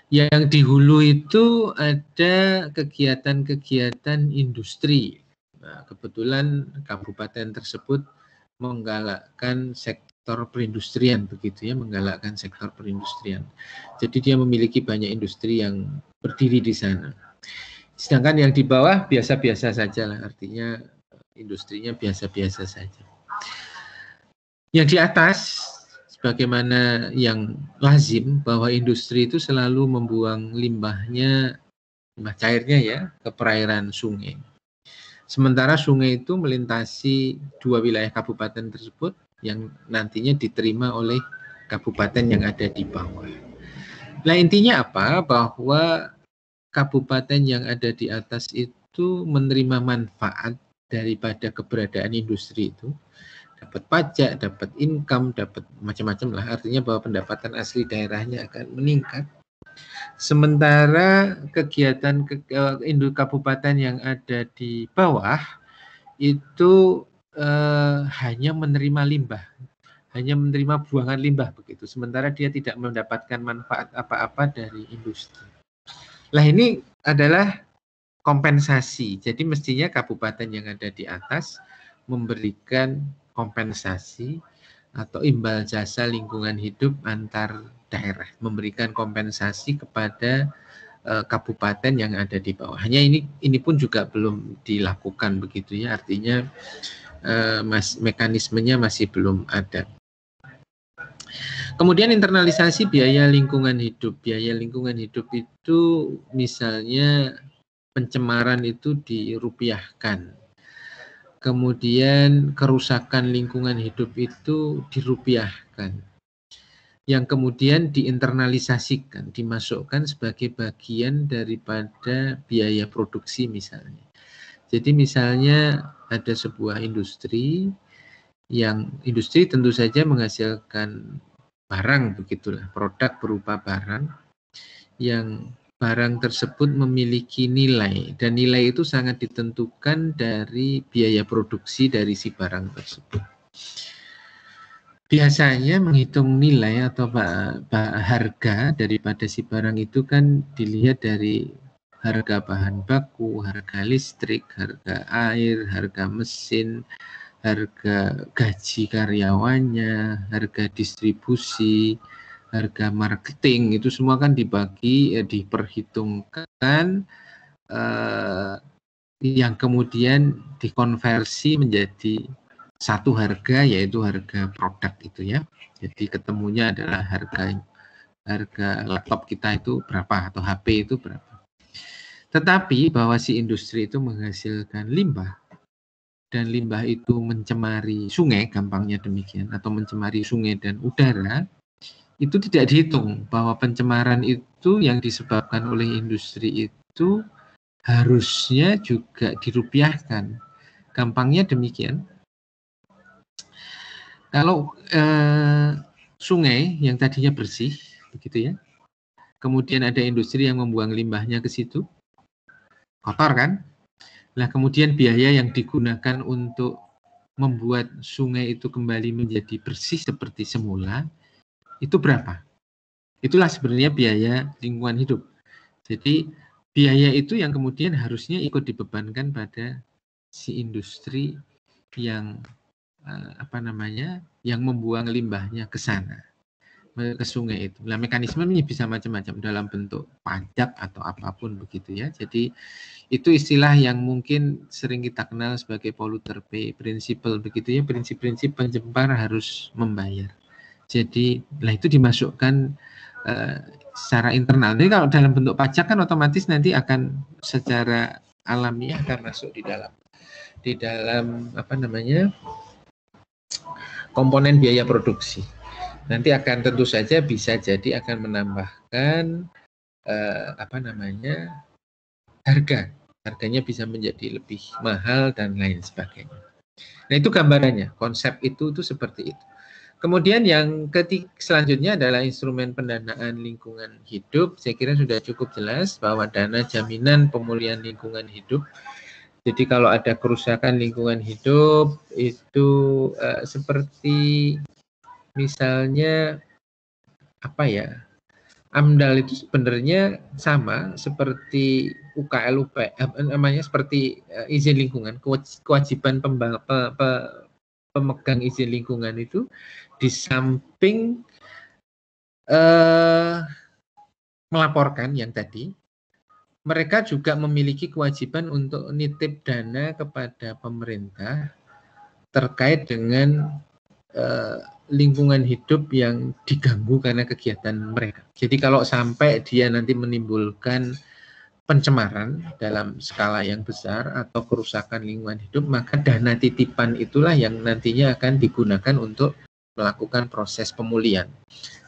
Yang di hulu itu ada kegiatan-kegiatan industri. Nah, kebetulan kabupaten tersebut menggalakkan sektor perindustrian begitu ya, menggalakkan sektor perindustrian. Jadi dia memiliki banyak industri yang berdiri di sana. Sedangkan yang di bawah biasa-biasa saja lah, artinya industrinya biasa-biasa saja. Yang di atas, sebagaimana yang lazim bahwa industri itu selalu membuang limbah cairnya ya, ke perairan sungai. Sementara sungai itu melintasi dua wilayah kabupaten tersebut yang nantinya diterima oleh kabupaten yang ada di bawah. Nah, intinya apa? Bahwa kabupaten yang ada di atas itu menerima manfaat daripada keberadaan industri itu. Dapat pajak, dapat income, dapat macam-macam lah. Artinya bahwa pendapatan asli daerahnya akan meningkat. Sementara kegiatan kabupaten yang ada di bawah itu hanya menerima limbah, hanya menerima buangan limbah begitu. Sementara dia tidak mendapatkan manfaat apa-apa dari industri. Lah ini adalah kompensasi. Jadi mestinya kabupaten yang ada di atas memberikan kompensasi atau imbal jasa lingkungan hidup antar daerah, memberikan kompensasi kepada kabupaten yang ada di bawah. Hanya ini pun juga belum dilakukan begitu ya, artinya mekanismenya masih belum ada. Kemudian internalisasi biaya lingkungan hidup. Biaya lingkungan hidup itu misalnya pencemaran itu dirupiahkan. Kemudian kerusakan lingkungan hidup itu dirupiahkan. Yang kemudian diinternalisasikan, dimasukkan sebagai bagian daripada biaya produksi misalnya. Jadi misalnya ada sebuah industri, yang industri tentu saja menghasilkan barang begitulah, produk berupa barang, yang barang tersebut memiliki nilai, dan nilai itu sangat ditentukan dari biaya produksi dari si barang tersebut. Biasanya menghitung nilai atau harga daripada si barang itu kan dilihat dari harga bahan baku, harga listrik, harga air, harga mesin, harga gaji karyawannya, harga distribusi, harga marketing, itu semua kan dibagi, diperhitungkan, yang kemudian dikonversi menjadi satu harga, yaitu harga produk itu ya. Jadi ketemunya adalah harga laptop kita itu berapa atau HP itu berapa. Tetapi bahwa si industri itu menghasilkan limbah, dan limbah itu mencemari sungai, gampangnya demikian, atau mencemari sungai dan udara, itu tidak dihitung bahwa pencemaran itu yang disebabkan oleh industri itu harusnya juga dirupiahkan. Gampangnya demikian. Kalau sungai yang tadinya bersih, begitu ya, kemudian ada industri yang membuang limbahnya ke situ, kotor kan? Nah, kemudian biaya yang digunakan untuk membuat sungai itu kembali menjadi bersih seperti semula, itu berapa? Itulah sebenarnya biaya lingkungan hidup. Jadi biaya itu yang kemudian harusnya ikut dibebankan pada si industri yang yang membuang limbahnya ke sana, ke sungai itu. Nah, mekanismenya bisa macam-macam dalam bentuk pajak atau apapun begitu ya. Jadi itu istilah yang mungkin sering kita kenal sebagai polluter pay principle begitu ya, prinsip-prinsip pencemar harus membayar. Jadi lah itu dimasukkan secara internal. Jadi kalau dalam bentuk pajak kan otomatis nanti akan secara alamiah akan masuk di dalam komponen biaya produksi. Nanti akan tentu saja bisa jadi akan menambahkan harga harganya bisa menjadi lebih mahal dan lain sebagainya. Nah, itu gambarannya, konsep itu seperti itu. Kemudian yang selanjutnya adalah instrumen pendanaan lingkungan hidup. Saya kira sudah cukup jelas bahwa dana jaminan pemulihan lingkungan hidup. Jadi kalau ada kerusakan lingkungan hidup itu seperti misalnya apa ya? AMDAL itu sebenarnya sama seperti UKL namanya seperti izin lingkungan, kewajiban pemegang izin lingkungan itu di samping melaporkan yang tadi, mereka juga memiliki kewajiban untuk nitip dana kepada pemerintah terkait dengan lingkungan hidup yang diganggu karena kegiatan mereka. Jadi kalau sampai dia nanti menimbulkan pencemaran dalam skala yang besar atau kerusakan lingkungan hidup, maka dana titipan itulah yang nantinya akan digunakan untuk melakukan proses pemulihan.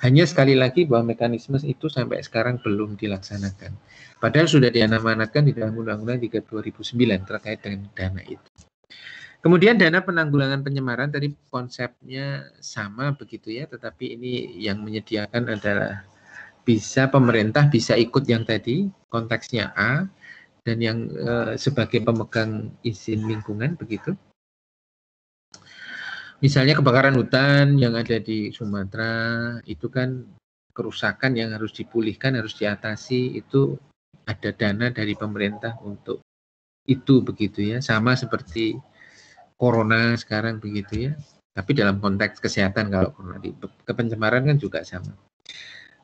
Hanya sekali lagi bahwa mekanisme itu sampai sekarang belum dilaksanakan. Padahal sudah diamanatkan di dalam Undang-Undang 3 2009 terkait dengan dana itu. Kemudian dana penanggulangan pencemaran tadi konsepnya sama begitu ya, tetapi ini yang menyediakan adalah bisa pemerintah bisa ikut yang tadi konteksnya A dan yang sebagai pemegang izin lingkungan begitu. Misalnya kebakaran hutan yang ada di Sumatera itu kan kerusakan yang harus dipulihkan, harus diatasi, itu ada dana dari pemerintah untuk itu begitu ya, sama seperti corona sekarang begitu ya, tapi dalam konteks kesehatan. Kalau corona di pencemaran kan juga sama.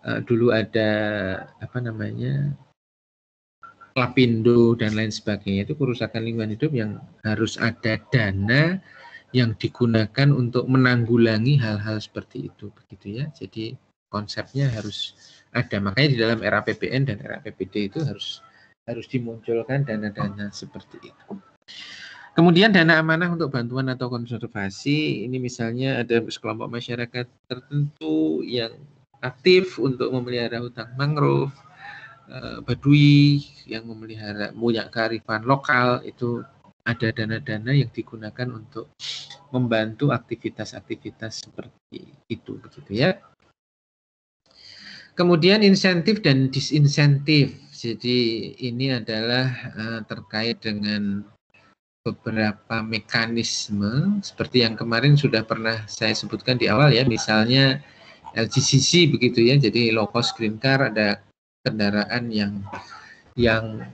Dulu ada apa namanya Lapindo dan lain sebagainya, itu kerusakan lingkungan hidup yang harus ada dana yang digunakan untuk menanggulangi hal-hal seperti itu begitu ya. Jadi konsepnya harus ada, makanya di dalam RAPBN dan RAPBD itu harus dimunculkan dana-dana seperti itu. Kemudian dana amanah untuk bantuan atau konservasi, ini misalnya ada sekelompok masyarakat tertentu yang aktif untuk memelihara hutan mangrove, Baduy yang memelihara punya kearifan lokal, itu ada dana-dana yang digunakan untuk membantu aktivitas-aktivitas seperti itu begitu ya. Kemudian insentif dan disinsentif. Jadi ini adalah terkait dengan beberapa mekanisme seperti yang kemarin sudah pernah saya sebutkan di awal ya, misalnya LGCC begitu ya. Jadi low cost green car, ada kendaraan yang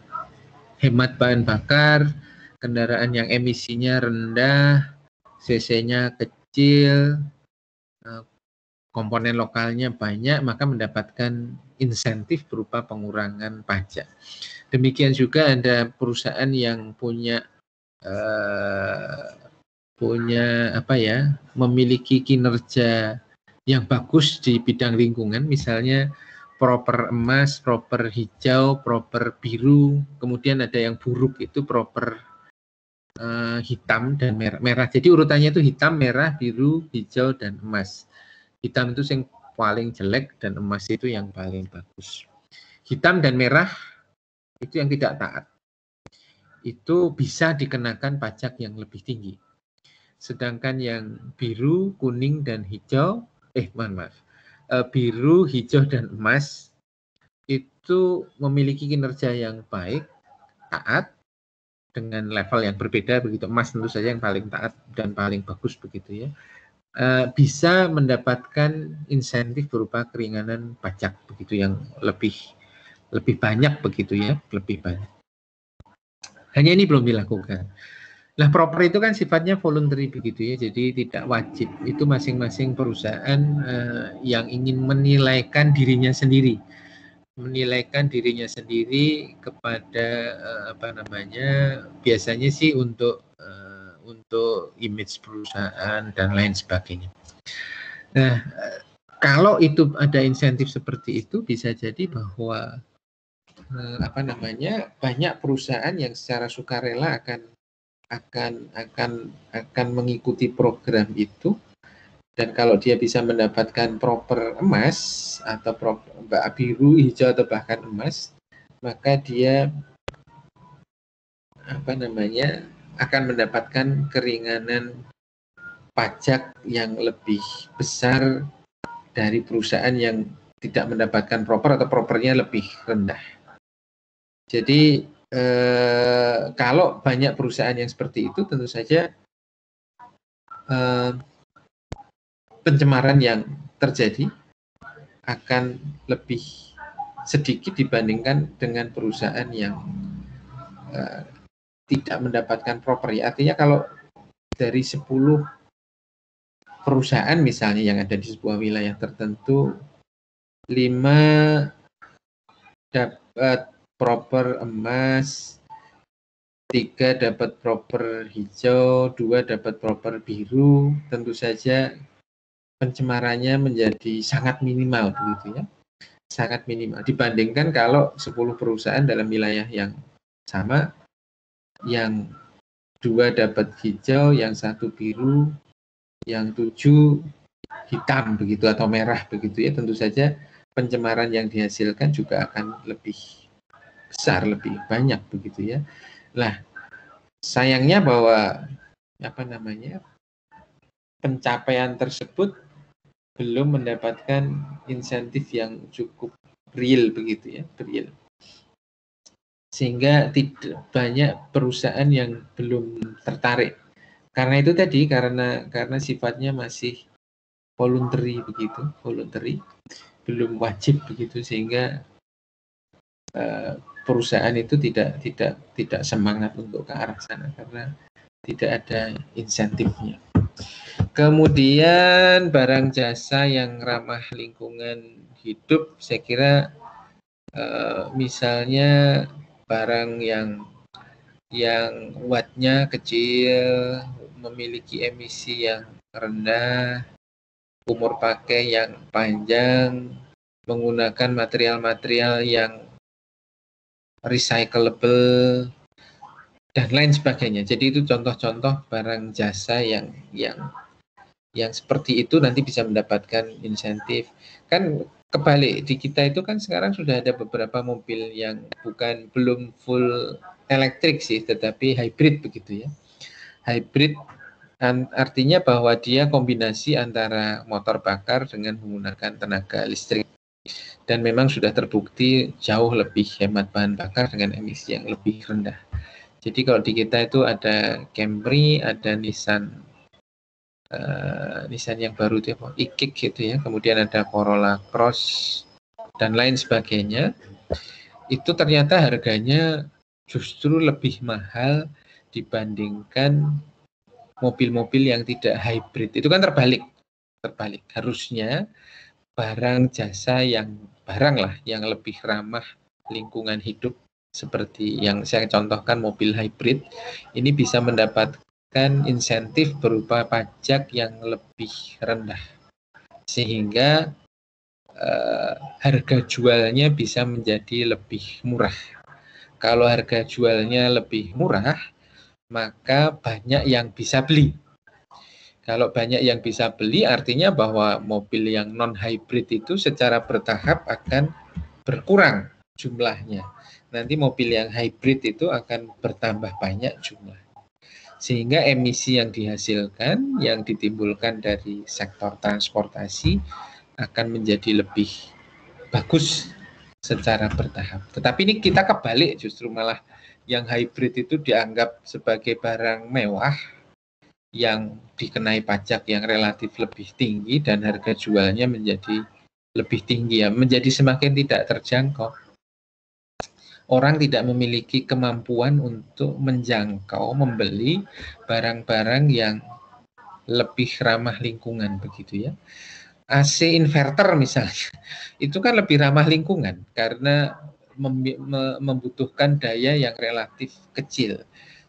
hemat bahan bakar, kendaraan yang emisinya rendah, cc-nya kecil, komponen lokalnya banyak, maka mendapatkan insentif berupa pengurangan pajak. Demikian juga ada perusahaan yang punya memiliki kinerja yang bagus di bidang lingkungan, misalnya proper emas, proper hijau, proper biru, kemudian ada yang buruk itu proper hitam dan merah. Jadi urutannya itu hitam, merah, biru, hijau, dan emas. Hitam itu yang paling jelek dan emas itu yang paling bagus. Hitam dan merah itu yang tidak taat. Itu bisa dikenakan pajak yang lebih tinggi. Sedangkan yang biru, kuning, dan hijau, biru, hijau, dan emas itu memiliki kinerja yang baik, taat, dengan level yang berbeda begitu. Emas tentu saja yang paling taat dan paling bagus begitu ya. Bisa mendapatkan insentif berupa keringanan pajak begitu yang lebih banyak begitu ya, lebih banyak. Hanya ini belum dilakukan. Nah, proper itu kan sifatnya voluntary begitu ya, jadi tidak wajib. Itu masing-masing perusahaan yang ingin menilaikan dirinya sendiri, kepada biasanya sih untuk image perusahaan dan lain sebagainya. Nah, kalau itu ada insentif seperti itu, bisa jadi bahwa banyak perusahaan yang secara sukarela akan mengikuti program itu, dan kalau dia bisa mendapatkan proper emas atau biru, hijau, atau bahkan emas, maka dia akan mendapatkan keringanan pajak yang lebih besar dari perusahaan yang tidak mendapatkan proper atau propernya lebih rendah. Jadi kalau banyak perusahaan yang seperti itu, tentu saja pencemaran yang terjadi akan lebih sedikit dibandingkan dengan perusahaan yang tidak mendapatkan proper. Artinya kalau dari 10 perusahaan misalnya yang ada di sebuah wilayah tertentu, 5 dapat proper emas, 3 dapat proper hijau, 2 dapat proper biru, tentu saja pencemarannya menjadi sangat minimal begitu ya. Sangat minimal dibandingkan kalau 10 perusahaan dalam wilayah yang sama, yang 2 dapat hijau, yang 1 biru, yang 7 hitam begitu atau merah begitu ya, tentu saja pencemaran yang dihasilkan juga akan lebih besar, lebih banyak begitu ya. Nah, sayangnya bahwa pencapaian tersebut belum mendapatkan insentif yang cukup real begitu ya, real. Sehingga tidak banyak perusahaan yang belum tertarik. Karena itu tadi, karena sifatnya masih voluntary begitu, voluntary, belum wajib begitu, sehingga perusahaan itu tidak semangat untuk ke arah sana karena tidak ada insentifnya. Kemudian barang jasa yang ramah lingkungan hidup, saya kira misalnya barang yang wattnya kecil, memiliki emisi yang rendah, umur pakai yang panjang, menggunakan material-material yang recyclable, dan lain sebagainya. Jadi itu contoh-contoh barang jasa yang seperti itu nanti bisa mendapatkan insentif. Kan kebalik, di kita itu kan sekarang sudah ada beberapa mobil yang belum full elektrik sih, tetapi hybrid begitu ya. Hybrid artinya bahwa dia kombinasi antara motor bakar dengan menggunakan tenaga listrik. Dan memang sudah terbukti jauh lebih hemat bahan bakar dengan emisi yang lebih rendah. Jadi kalau di kita itu ada Camry, ada Nissan yang baru itu e-kick gitu ya, kemudian ada Corolla Cross dan lain sebagainya. Itu ternyata harganya justru lebih mahal dibandingkan mobil-mobil yang tidak hybrid. Itu kan terbalik. Harusnya barang jasa yang lebih ramah lingkungan hidup seperti yang saya contohkan mobil hybrid ini bisa mendapatkan insentif berupa pajak yang lebih rendah sehingga harga jualnya bisa menjadi lebih murah. Kalau harga jualnya lebih murah, maka banyak yang bisa beli. Kalau banyak yang bisa beli, artinya bahwa mobil yang non-hybrid itu secara bertahap akan berkurang jumlahnya. Nanti mobil yang hybrid itu akan bertambah banyak jumlah. Sehingga emisi yang dihasilkan, yang ditimbulkan dari sektor transportasi akan menjadi lebih bagus secara bertahap. Tetapi ini kita kebalik, justru malah yang hybrid itu dianggap sebagai barang mewah yang dikenai pajak yang relatif lebih tinggi dan harga jualnya menjadi lebih tinggi ya, menjadi semakin tidak terjangkau. Orang tidak memiliki kemampuan untuk menjangkau membeli barang-barang yang lebih ramah lingkungan begitu ya. AC inverter misalnya, itu kan lebih ramah lingkungan karena membutuhkan daya yang relatif kecil.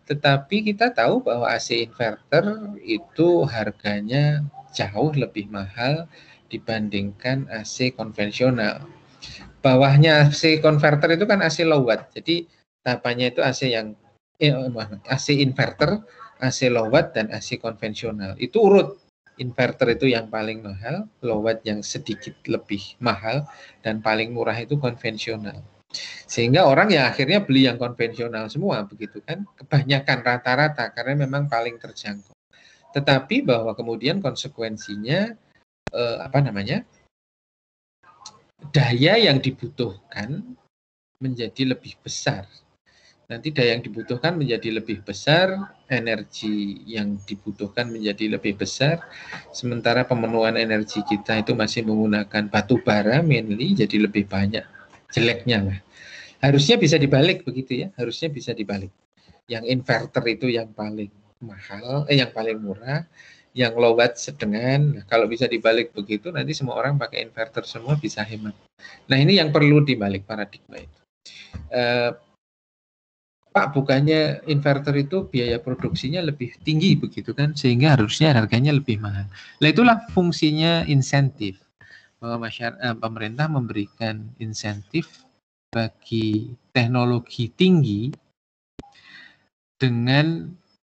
Tetapi kita tahu bahwa AC inverter itu harganya jauh lebih mahal dibandingkan AC konvensional. Bawahnya AC converter itu kan AC low watt. Jadi tahapannya itu AC inverter, AC low watt, dan AC konvensional. Itu urut. Inverter itu yang paling mahal, low watt yang sedikit lebih mahal, dan paling murah itu konvensional. Sehingga orang ya akhirnya beli yang konvensional semua begitu kan, kebanyakan rata-rata karena memang paling terjangkau. Tetapi bahwa kemudian konsekuensinya apa namanya? Daya yang dibutuhkan menjadi lebih besar. Nanti daya yang dibutuhkan menjadi lebih besar, energi yang dibutuhkan menjadi lebih besar, sementara pemenuhan energi kita itu masih menggunakan batu bara mainly, jadi lebih banyak jeleknya lah. Harusnya bisa dibalik begitu ya, harusnya bisa dibalik. Yang inverter itu yang paling mahal, yang paling murah, yang low watt sedang. Nah, kalau bisa dibalik begitu, nanti semua orang pakai inverter semua bisa hemat. Nah ini yang perlu dibalik paradigma itu. Pak, bukannya inverter itu biaya produksinya lebih tinggi begitu kan, sehingga harusnya harganya lebih mahal. Nah itulah fungsinya insentif, bahwa pemerintah memberikan insentif bagi teknologi tinggi dengan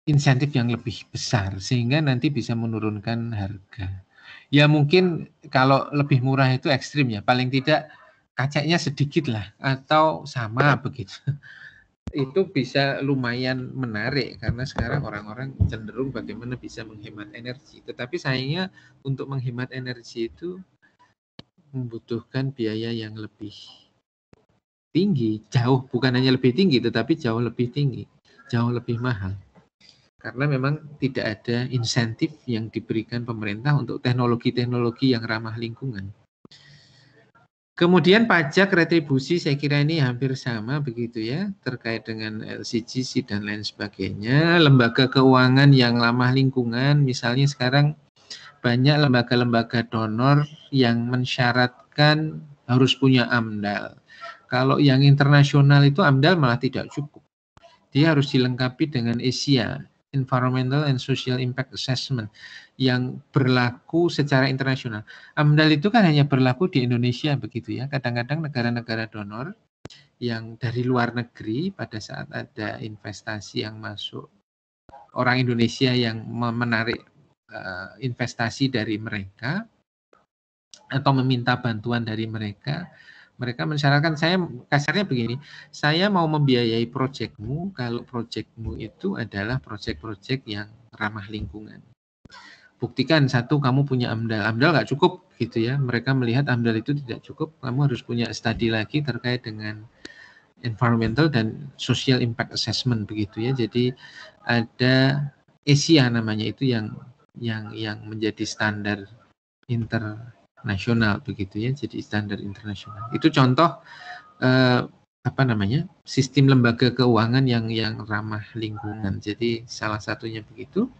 insentif yang lebih besar, sehingga nanti bisa menurunkan harga. Ya mungkin kalau lebih murah itu ekstrim ya, paling tidak kacanya sedikit lah, atau sama begitu. Itu bisa lumayan menarik karena sekarang orang-orang cenderung bagaimana bisa menghemat energi. Tetapi sayangnya untuk menghemat energi itu membutuhkan biaya yang lebih tinggi, jauh bukan hanya lebih tinggi tetapi jauh lebih tinggi, jauh lebih mahal. Karena memang tidak ada insentif yang diberikan pemerintah untuk teknologi-teknologi yang ramah lingkungan. Kemudian pajak retribusi saya kira ini hampir sama begitu ya, terkait dengan LCGC dan lain sebagainya. Lembaga keuangan yang ramah lingkungan, misalnya sekarang banyak lembaga-lembaga donor yang mensyaratkan harus punya AMDAL. Kalau yang internasional itu AMDAL malah tidak cukup. Dia harus dilengkapi dengan ESIA, Environmental and Social Impact Assessment, yang berlaku secara internasional. AMDAL itu kan hanya berlaku di Indonesia begitu ya. Kadang-kadang negara-negara donor yang dari luar negeri pada saat ada investasi yang masuk, orang Indonesia yang menarik investasi dari mereka atau meminta bantuan dari mereka, mereka mensyaratkan, saya kasarnya begini, saya mau membiayai proyekmu kalau proyekmu itu adalah proyek-proyek yang ramah lingkungan. Buktikan satu, kamu punya AMDAL. AMDAL nggak cukup gitu ya. Mereka melihat AMDAL itu tidak cukup, kamu harus punya studi lagi terkait dengan environmental dan social impact assessment begitu ya. Jadi ada ESIA namanya itu yang menjadi standar internasional begitu ya. Jadi standar internasional. Itu contoh apa namanya? Sistem lembaga keuangan yang ramah lingkungan. Jadi salah satunya begitu.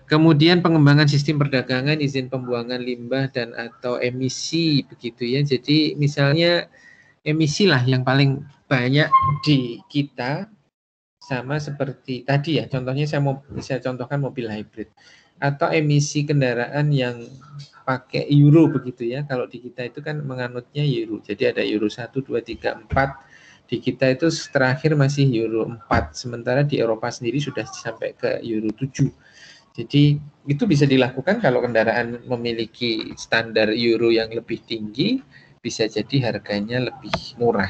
Kemudian pengembangan sistem perdagangan, izin pembuangan limbah dan atau emisi begitu ya. Jadi misalnya emisi lah yang paling banyak di kita, sama seperti tadi ya. Contohnya saya contohkan mobil hybrid atau emisi kendaraan yang pakai euro begitu ya. Kalau di kita itu kan menganutnya euro. Jadi ada euro 1, 2, 3, 4. Di kita itu terakhir masih euro 4. Sementara di Eropa sendiri sudah sampai ke euro 7. Jadi itu bisa dilakukan kalau kendaraan memiliki standar euro yang lebih tinggi, bisa jadi harganya lebih murah.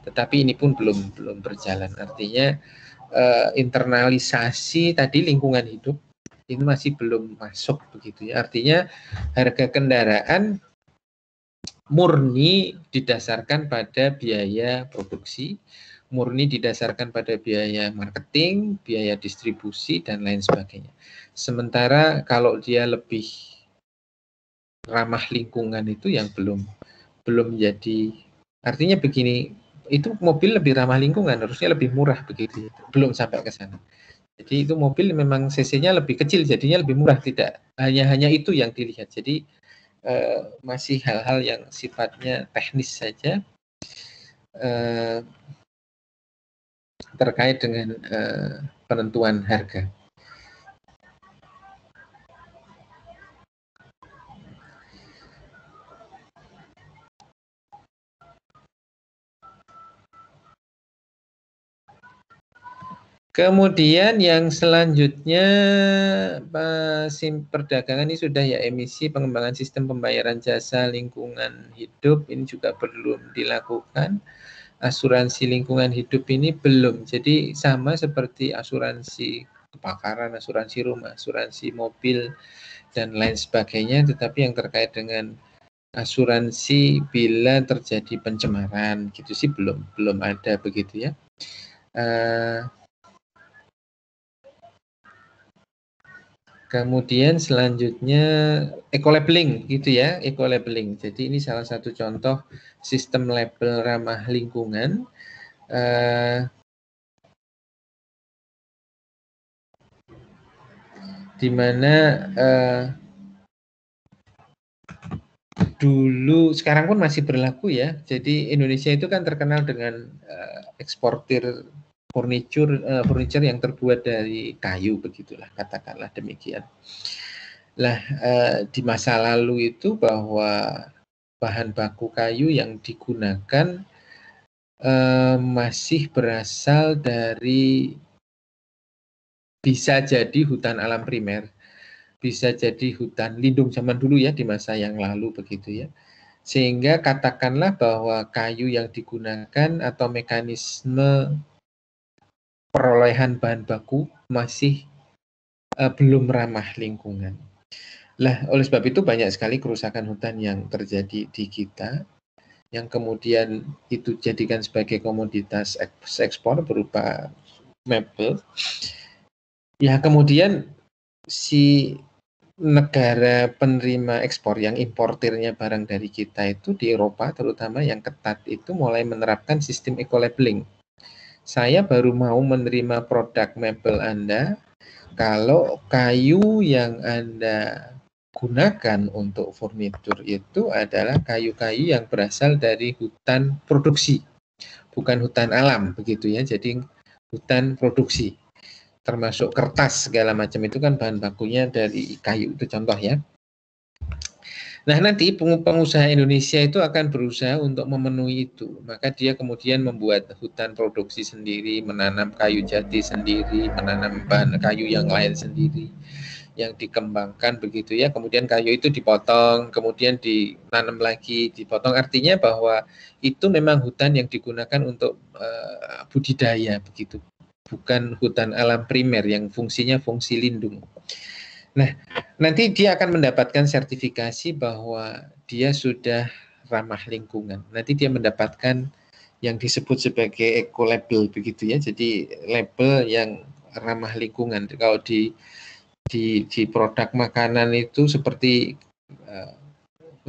Tetapi ini pun belum berjalan. Artinya internalisasi tadi lingkungan hidup ini masih belum masuk begitu ya. Artinya harga kendaraan murni didasarkan pada biaya produksi, murni didasarkan pada biaya marketing, biaya distribusi dan lain sebagainya. Sementara kalau dia lebih ramah lingkungan itu yang belum jadi. Artinya begini, itu mobil lebih ramah lingkungan, harusnya lebih murah begitu. Belum sampai ke sana. Jadi itu mobil memang cc-nya lebih kecil, jadinya lebih murah, tidak hanya itu yang dilihat. Jadi masih hal-hal yang sifatnya teknis saja terkait dengan penentuan harga. Kemudian yang selanjutnya perdagangan ini sudah ya, emisi, pengembangan sistem pembayaran jasa lingkungan hidup ini juga belum dilakukan. Asuransi lingkungan hidup ini belum. Jadi sama seperti asuransi kebakaran, asuransi rumah, asuransi mobil dan lain sebagainya, tetapi yang terkait dengan asuransi bila terjadi pencemaran gitu sih belum ada begitu ya. Kemudian selanjutnya eco-labeling gitu ya, eco-labeling. Jadi ini salah satu contoh sistem label ramah lingkungan. Di mana dulu, sekarang pun masih berlaku ya. Jadi Indonesia itu kan terkenal dengan eksportir furniture yang terbuat dari kayu, begitulah, katakanlah demikian. Lah di masa lalu itu bahwa bahan baku kayu yang digunakan masih berasal dari, bisa jadi hutan alam primer, bisa jadi hutan lindung zaman dulu ya, di masa yang lalu begitu ya. Sehingga katakanlah bahwa kayu yang digunakan atau mekanisme perolehan bahan baku masih belum ramah lingkungan. Lah, oleh sebab itu banyak sekali kerusakan hutan yang terjadi di kita, yang kemudian itu jadikan sebagai komoditas ekspor berupa mebel. Ya, kemudian si negara penerima ekspor yang importirnya barang dari kita itu di Eropa terutama yang ketat itu mulai menerapkan sistem eco-labeling. Saya baru mau menerima produk mebel Anda kalau kayu yang Anda gunakan untuk furnitur itu adalah kayu-kayu yang berasal dari hutan produksi, bukan hutan alam begitu ya. Jadi hutan produksi, termasuk kertas segala macam itu kan bahan bakunya dari kayu, itu contoh ya. Nah, nanti pengusaha Indonesia itu akan berusaha untuk memenuhi itu. Maka dia kemudian membuat hutan produksi sendiri, menanam kayu jati sendiri, menanam bahan kayu yang lain sendiri, yang dikembangkan begitu ya. Kemudian kayu itu dipotong, kemudian ditanam lagi, dipotong. Artinya bahwa itu memang hutan yang digunakan untuk budidaya begitu. Bukan hutan alam primer yang fungsinya fungsi lindung. Nah, nanti dia akan mendapatkan sertifikasi bahwa dia sudah ramah lingkungan. Nanti dia mendapatkan yang disebut sebagai eco-label begitu ya. Jadi label yang ramah lingkungan. Kalau di produk makanan itu seperti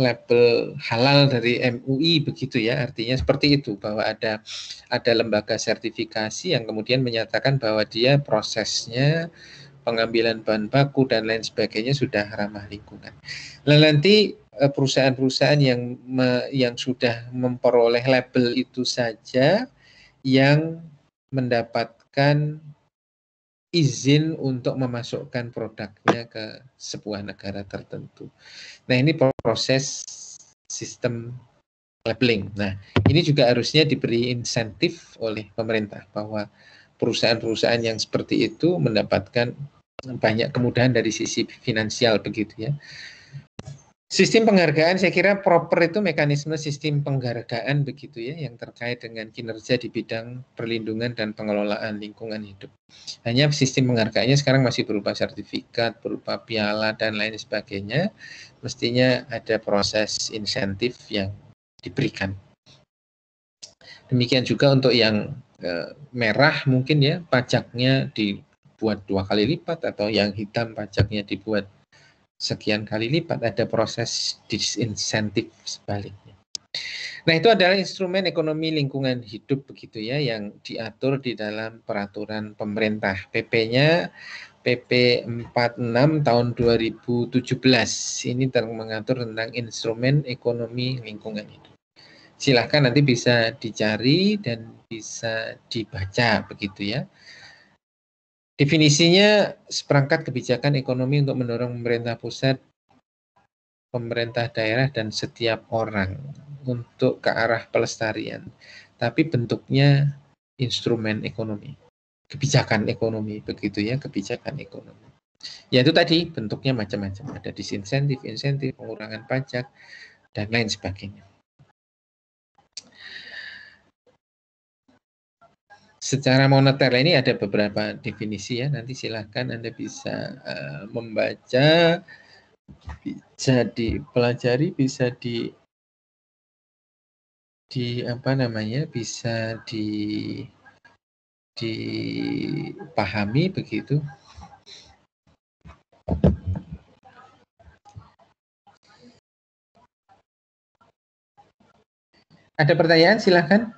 label halal dari MUI begitu ya. Artinya seperti itu, bahwa ada lembaga sertifikasi yang kemudian menyatakan bahwa dia prosesnya pengambilan bahan baku dan lain sebagainya sudah ramah lingkungan. Nah, nanti perusahaan-perusahaan yang sudah memperoleh label itu saja yang mendapatkan izin untuk memasukkan produknya ke sebuah negara tertentu. Nah, ini proses sistem labeling. Nah, ini juga harusnya diberi insentif oleh pemerintah bahwa perusahaan-perusahaan yang seperti itu mendapatkan banyak kemudahan dari sisi finansial begitu ya. Sistem penghargaan, saya kira proper itu mekanisme sistem penghargaan begitu ya, yang terkait dengan kinerja di bidang perlindungan dan pengelolaan lingkungan hidup. Hanya sistem penghargaannya sekarang masih berupa sertifikat, berupa piala dan lain sebagainya. Mestinya ada proses insentif yang diberikan. Demikian juga untuk yang merah mungkin ya, pajaknya dibuat 2 kali lipat, atau yang hitam pajaknya dibuat sekian kali lipat, ada proses disinsentif sebaliknya. Nah, itu adalah instrumen ekonomi lingkungan hidup begitu ya, yang diatur di dalam peraturan pemerintah. PP-nya PP 46 tahun 2017. Ini mengatur tentang instrumen ekonomi lingkungan hidup. Silahkan nanti bisa dicari dan bisa dibaca begitu ya. Definisinya seperangkat kebijakan ekonomi untuk mendorong pemerintah pusat, pemerintah daerah, dan setiap orang untuk ke arah pelestarian. Tapi bentuknya instrumen ekonomi. kebijakan ekonomi, begitu ya, kebijakan ekonomi. Ya itu tadi bentuknya macam-macam, ada disinsentif, insentif, pengurangan pajak, dan lain sebagainya. Secara moneter ini ada beberapa definisi ya, nanti silahkan Anda bisa membaca, bisa dipelajari, bisa apa namanya, bisa dipahami begitu. Ada pertanyaan, silahkan.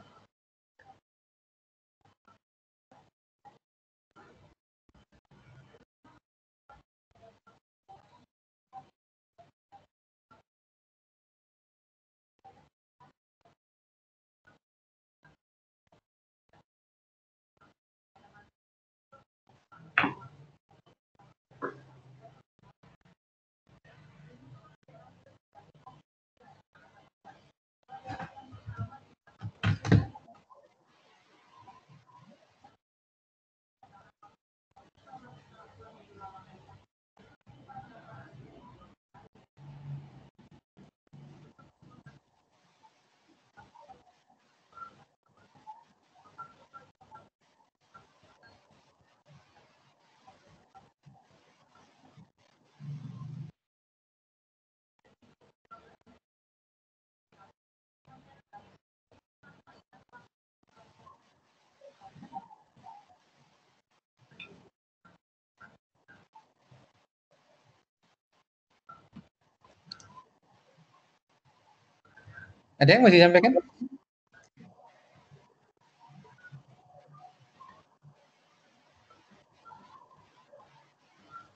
Ada yang mau disampaikan?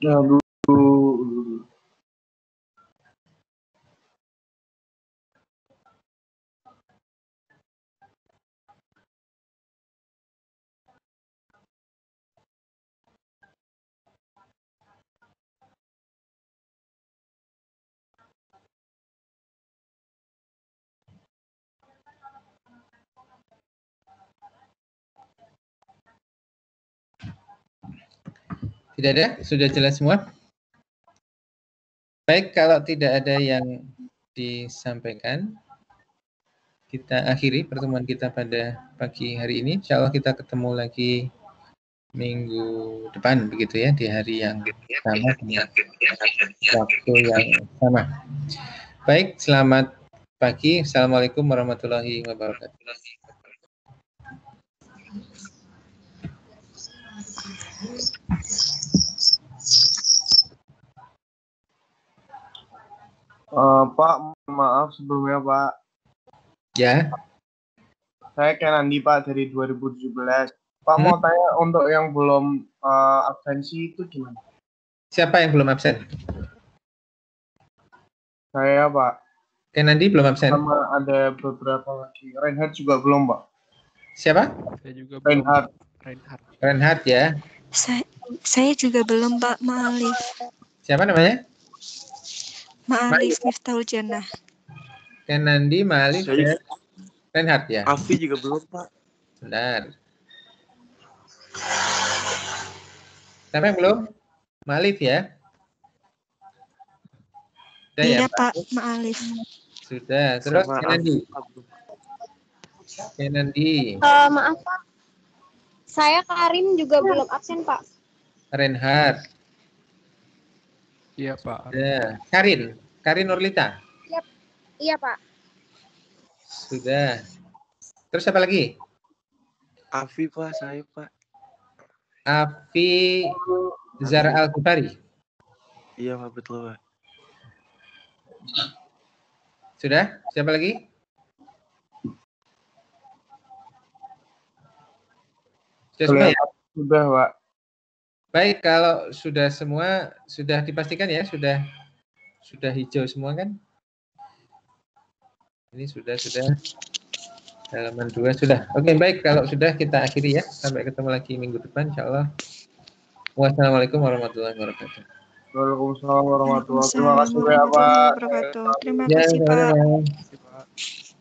Ya, dulu.
Tidak ada? Sudah jelas semua? Baik, kalau tidak ada yang disampaikan, kita akhiri pertemuan kita pada pagi hari ini. Insya Allah kita ketemu lagi minggu depan, begitu ya, di hari yang sama, waktu yang sama. Baik, selamat pagi. Assalamualaikum warahmatullahi wabarakatuh.
Pak, maaf sebelumnya Pak.
Ya.
Saya Kenandi Pak dari 2017. Pak mau tanya untuk yang belum absensi itu gimana?
Siapa yang belum absen?
Saya Pak.
Kenandi belum absen?
Sama ada beberapa lagi. Reinhard juga belum Pak.
Siapa?
Saya juga belum.
Reinhard ya.
Saya juga belum, Pak. Ma'alif.
Siapa namanya?
Ma'alif Miftahul Jannah.
Kenandi, Ma'alif, dan Reinhard ya.
Afi juga belum Pak.
Benar. Siapa yang belum? Ma'alif ya. Sudah
Iya
ya,
Pak, Ma'alif.
Sudah. Terus Kenandi. Kenandi.
Maaf Pak, saya Karin juga belum absen Pak.
Reinhard.
Iya Pak.
Ya. Karin Nurlita.
Iya Pak.
Sudah. Terus siapa lagi?
Afi Pak, saya Pak.
Afi Zara Al-Ghifari.
Iya Pak, betul Pak.
Sudah? Siapa lagi? Sudah semua ya?
Sudah Pak.
Baik, kalau sudah semua, sudah dipastikan ya, sudah hijau semua kan? Ini sudah halaman 2 sudah. Oke, baik, kalau sudah kita akhiri ya. Sampai ketemu lagi minggu depan insyaallah. Wassalamualaikum warahmatullahi wabarakatuh.
Waalaikumsalam warahmatullahi wabarakatuh.
Terima kasih Pak.
Ya, sama-sama.